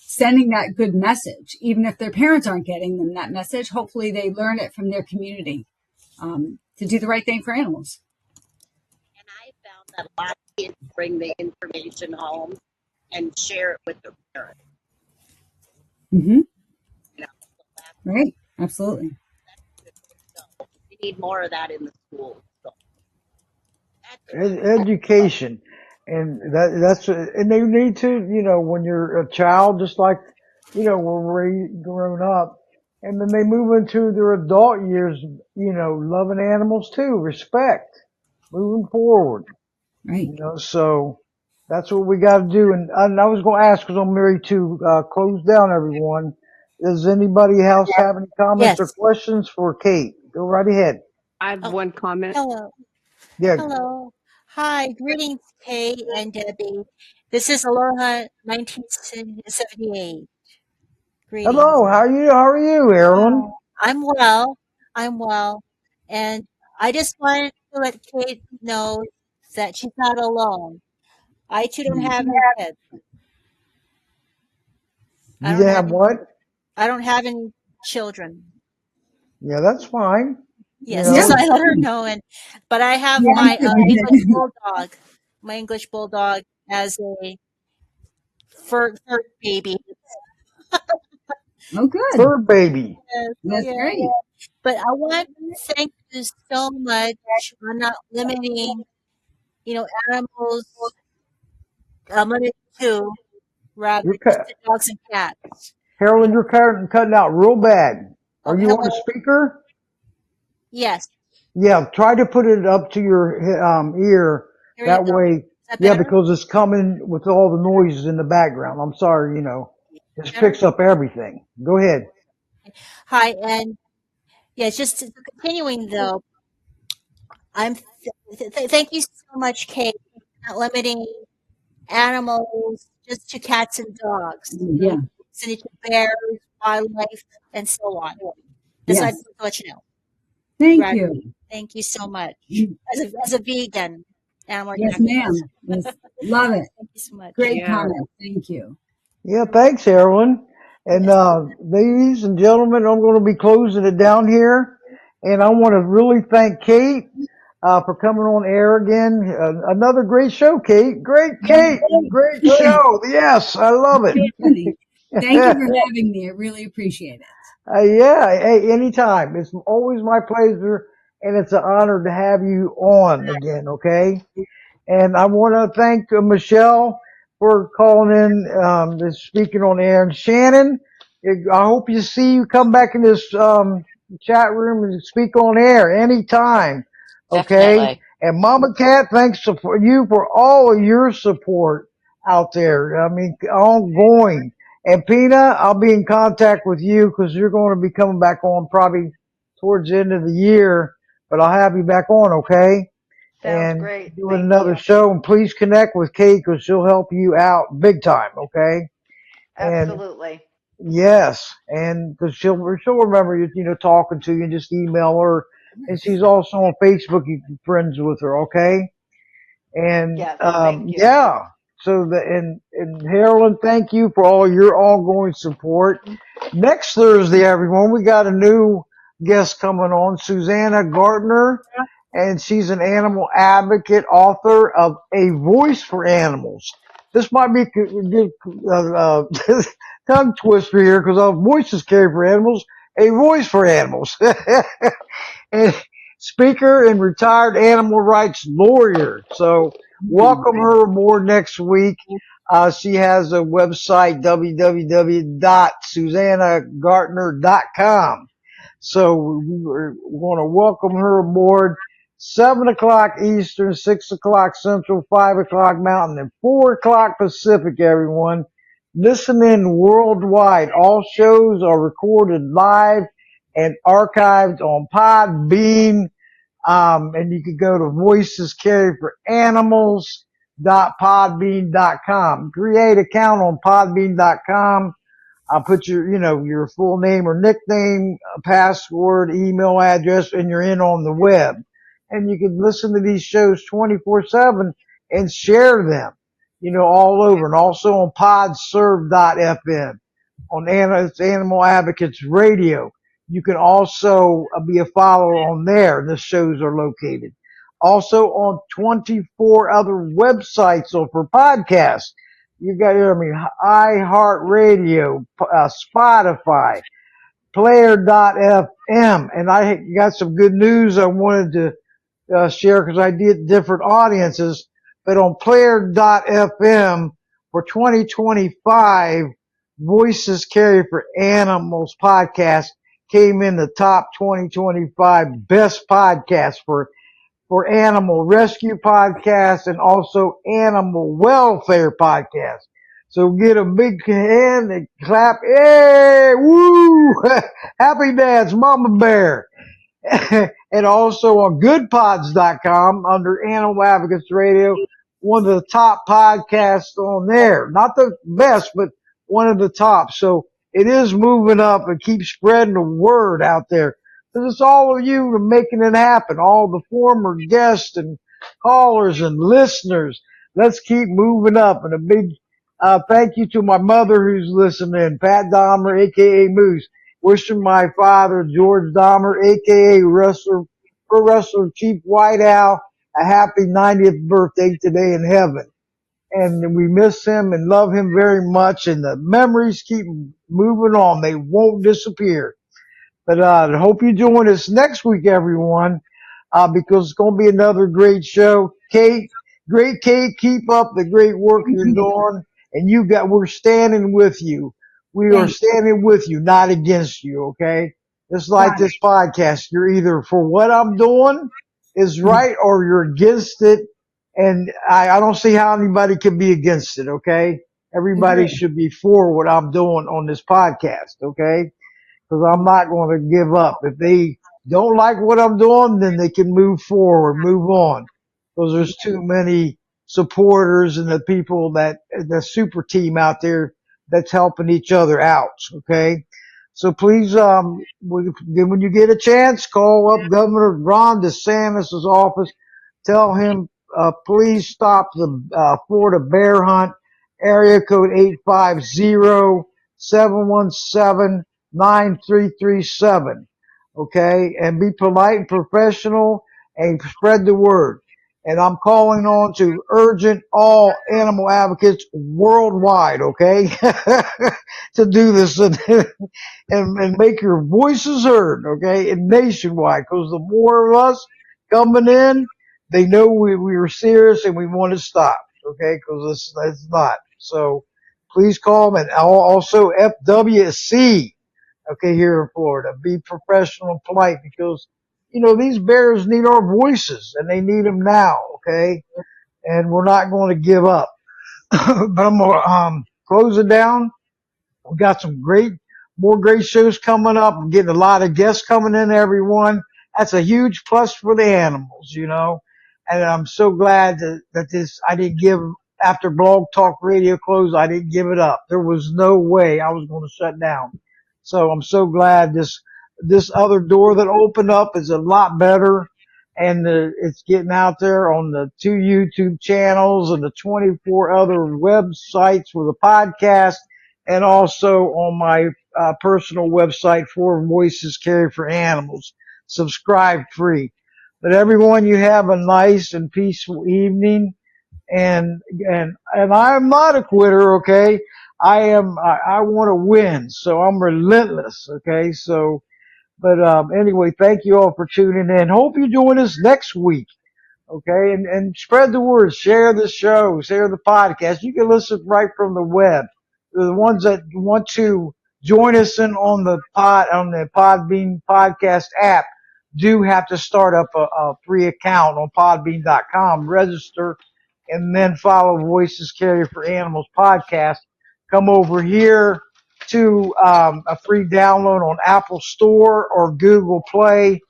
sending that good message, even if their parents aren't getting them that message. Hopefully they learn it from their community to do the right thing for animals. And I found that a lot of kids bring the information home and share it with their parents. Mm-hmm. You know, so Right. Absolutely. we need more of that in the schools. So that's Education, and that's and they need to, when you're a child, just like, we're grown up, and then they move into their adult years, loving animals too, respect, moving forward, Right. so that's what we got to do. And I was going to ask, because I'm ready to close down, everyone. Does anybody else have any comments or Yes. questions for Kate? Go right ahead. I have Oh, one comment. hello. Yeah. Hello. Hi. Greetings, Kate and Debbie. This is Aloha 1978. Greetings. Hello. How are you, Hi. Erin? I'm well. I'm well. And I just wanted to let Kate know that she's not alone. I too don't have any kids. I You don't didn't have have any, what? I don't have any children. Yeah, that's fine. You Yes, Yeah. just so I know, let her know. But I have Yeah. my English bulldog as a fur baby. Oh, good. fur baby. Yes, That's yes. great. But I want to thank you so much on not limiting, animals, limited to rather You're just cut, to dogs and cats. You Carolyn. know, You're cutting out real bad. Are you on a hello. speaker? Yes, Yeah. Try to put it up to your ear. here you That go. way. Is that Yeah, better? because it's coming with all the noises in the background. I'm sorry. It Better? picks up everything. Go ahead. Hi, and yeah, just continuing though. Thank you so much, Kate, for not limiting animals just to cats and dogs. Yeah. Send it to bears, wildlife, and so on. Just so I Yes. just let you know. Thank Right. you. Thank you so much. As a vegan, animal Yes, activist. ma'am. Yes. Love it. Thank you so much. Great Yeah. comment. Thank you. Yeah. Thanks, Carolyn. And Yes. ladies and gentlemen, I'm going to be closing it down here. And I want to really thank Kate for coming on air again. Another great show, Kate. Great, Kate. Great show. Yes, I love it. Funny. Thank you for having me. I really appreciate it. Yeah, hey, anytime. It's always my pleasure, and it's an honor to have you on again, okay? And I want to thank Michelle for calling in, speaking on air. And Shannon, I hope you see you come back in this chat room and speak on air anytime, okay? Definitely. And Mama Cat, thanks for you for all of your support out there. I mean, ongoing. And Pina, I'll be in contact with you because you're going to be coming back on probably towards the end of the year, but I'll have you back on, okay? Sounds And great. doing Thank another you. show. And please connect with Kate because she'll help you out big time. Okay. And Absolutely. yes, and because she'll remember you, talking to you and just email her. And she's also on Facebook. You can be friends with her. Okay. And Yes. Thank you. yeah. So and Carolyn, thank you for all your ongoing support. Next Thursday, everyone, we got a new guest coming on, Susanna Gartner, and she's an animal advocate, author of A Voice for Animals. This might be a good tongue twister here because our voices carry for animals. A voice for animals. And speaker and retired animal rights lawyer. So welcome her aboard next week. She has a website, www.susannagartner.com. So we're going to welcome her aboard 7 o'clock Eastern, 6 o'clock Central, 5 o'clock Mountain, and 4 o'clock Pacific, everyone. Listen in worldwide. All shows are recorded live and archived on Podbean. And you can go to Voices Carry for Animals.podbean.com. Create an account on podbean.com. I'll put your full name or nickname, password, email address, and you're in on the web. And you can listen to these shows 24/7 and share them, all over. And also on podserve.fm on Animal Advocates Radio. You can also be a follower on there. The shows are located. Also on 24 other websites or for podcasts. You got, I mean, iHeartRadio, Spotify, Player.fm, and I got some good news I wanted to share because I did different audiences. But on Player.fm for 2025, Voices Carry for Animals podcast came in the top 2025 best podcast for animal rescue podcasts and also animal welfare podcasts. So get a big hand and clap. Hey, woo! Happy dance, Mama Bear. And also on goodpods.com under Animal Advocates Radio, one of the top podcasts on there. Not the best, but one of the top. So it is moving up and keep spreading the word out there. Because it's all of you making it happen. All the former guests and callers and listeners. Let's keep moving up. And a big thank you to my mother who's listening, Pat Dahmer, aka Moose. Wishing my father, George Dahmer, aka pro wrestler Chief White Owl, a happy 90th birthday today in heaven. And we miss him and love him very much. And the memories keep moving on. They won't disappear. But I hope you join us next week, everyone, because it's going to be another great show. Kate, keep up the great work you're doing. And we're standing with you. We are Thanks. standing with you, not against you, okay? Just like this podcast, you're either for what I'm doing is right or you're against it. And I don't see how anybody can be against it, okay? Everybody should be for what I'm doing on this podcast, okay? Because I'm not going to give up. If they don't like what I'm doing, then they can move forward, move on. Because there's too many supporters and the people the super team out there that's helping each other out. Okay. So please, when you get a chance, call up Governor Ron DeSantis' office. Tell him, please stop the Florida bear hunt. Area code 850-717-9337. Okay. And be polite and professional and spread the word. And I'm calling on to urgent all animal advocates worldwide, okay, to do this and make your voices heard, okay, and nationwide, because the more of us coming in, they know we are serious and we want to stop, okay, because it's not. So please call them. And also FWC, okay, here in Florida. Be professional and polite because, these bears need our voices and they need them now, okay? And we're not going to give up. But I'm going to close it down. We got some more great shows coming up. I'm getting a lot of guests coming in, everyone. That's a huge plus for the animals, And I'm so glad that I didn't give, after Blog Talk Radio closed, I didn't give it up. There was no way I was going to shut down. So I'm so glad this other door that opened up is a lot better. And it's getting out there on the 2 YouTube channels and the 24 other websites with a podcast, and also on my personal website, For Voices Carry for Animals. Subscribe free. But everyone, you have a nice and peaceful evening. And I'm not a quitter, okay? I want to win, so I'm relentless, okay? So, but anyway, thank you all for tuning in. Hope you join us next week. Okay, and spread the word, share the show, share the podcast. You can listen right from the web. The ones that want to join us on the Podbean podcast app do have to start up a free account on podbean.com, register, and then follow Voices Carry for Animals podcast. Come over here to a free download on Apple Store or Google Play,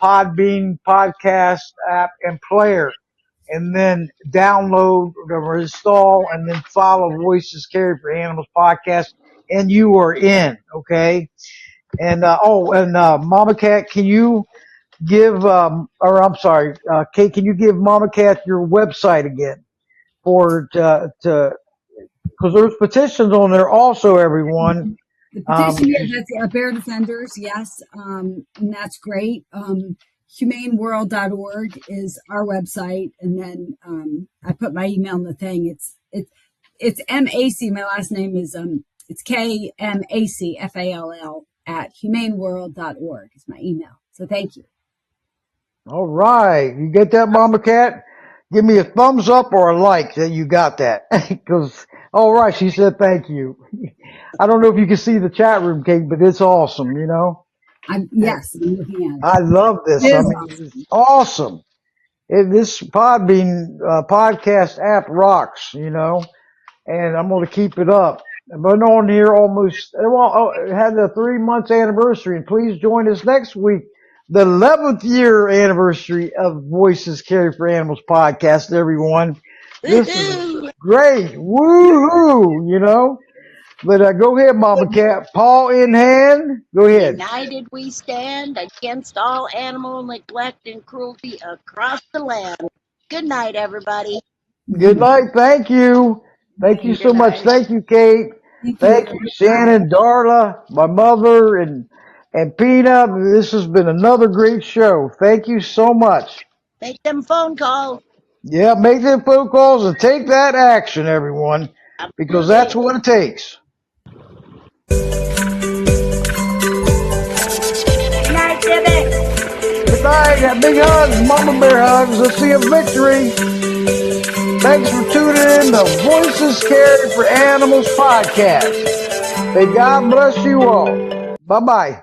Podbean podcast app and player, and then download or install and then follow Voices Carry for Animals podcast, and you are in, okay? And Mama Cat, can you give Kate, can you give Mama Cat your website again to because there's petitions on there also, everyone. The petition, that's Bear Defenders, yes, and that's great. Humaneworld.org is our website, and then I put my email in the thing. It's it's MAC. My last name is it's KMACFALL at humaneworld.org is my email. So thank you. All right. You get that, Mama Cat? Give me a thumbs up or a like that you got that. Because, all right, she said thank you. I don't know if you can see the chat room, Kate, but it's awesome, you know? Yes, I'm looking at it. I love this. It I is mean, awesome. it's awesome. This Podbean podcast app rocks, you know? And I'm going to keep it up. I've been on here almost, it had the 3 months anniversary, and please join us next week, the 11th year anniversary of Voices Carry for Animals podcast, everyone. This is great. Woohoo, you know? But go ahead, Mama Cat. Paw in hand. Go ahead. United we stand against all animal neglect and cruelty across the land. Good night, everybody. Good night. Thank you. Thank you so much. Thank you, Kate. Thank you, Shannon, Darla, my mother, and Peanut. This has been another great show. Thank you so much. Make them phone calls. Yeah, make them phone calls and take that action, everyone, because that's what it takes. Good night, Jimmy. Good night. Got big hugs, Mama Bear hugs. Let's see a victory. Thanks for tuning in to Voices Carry for Animals podcast. May God bless you all. Bye-bye.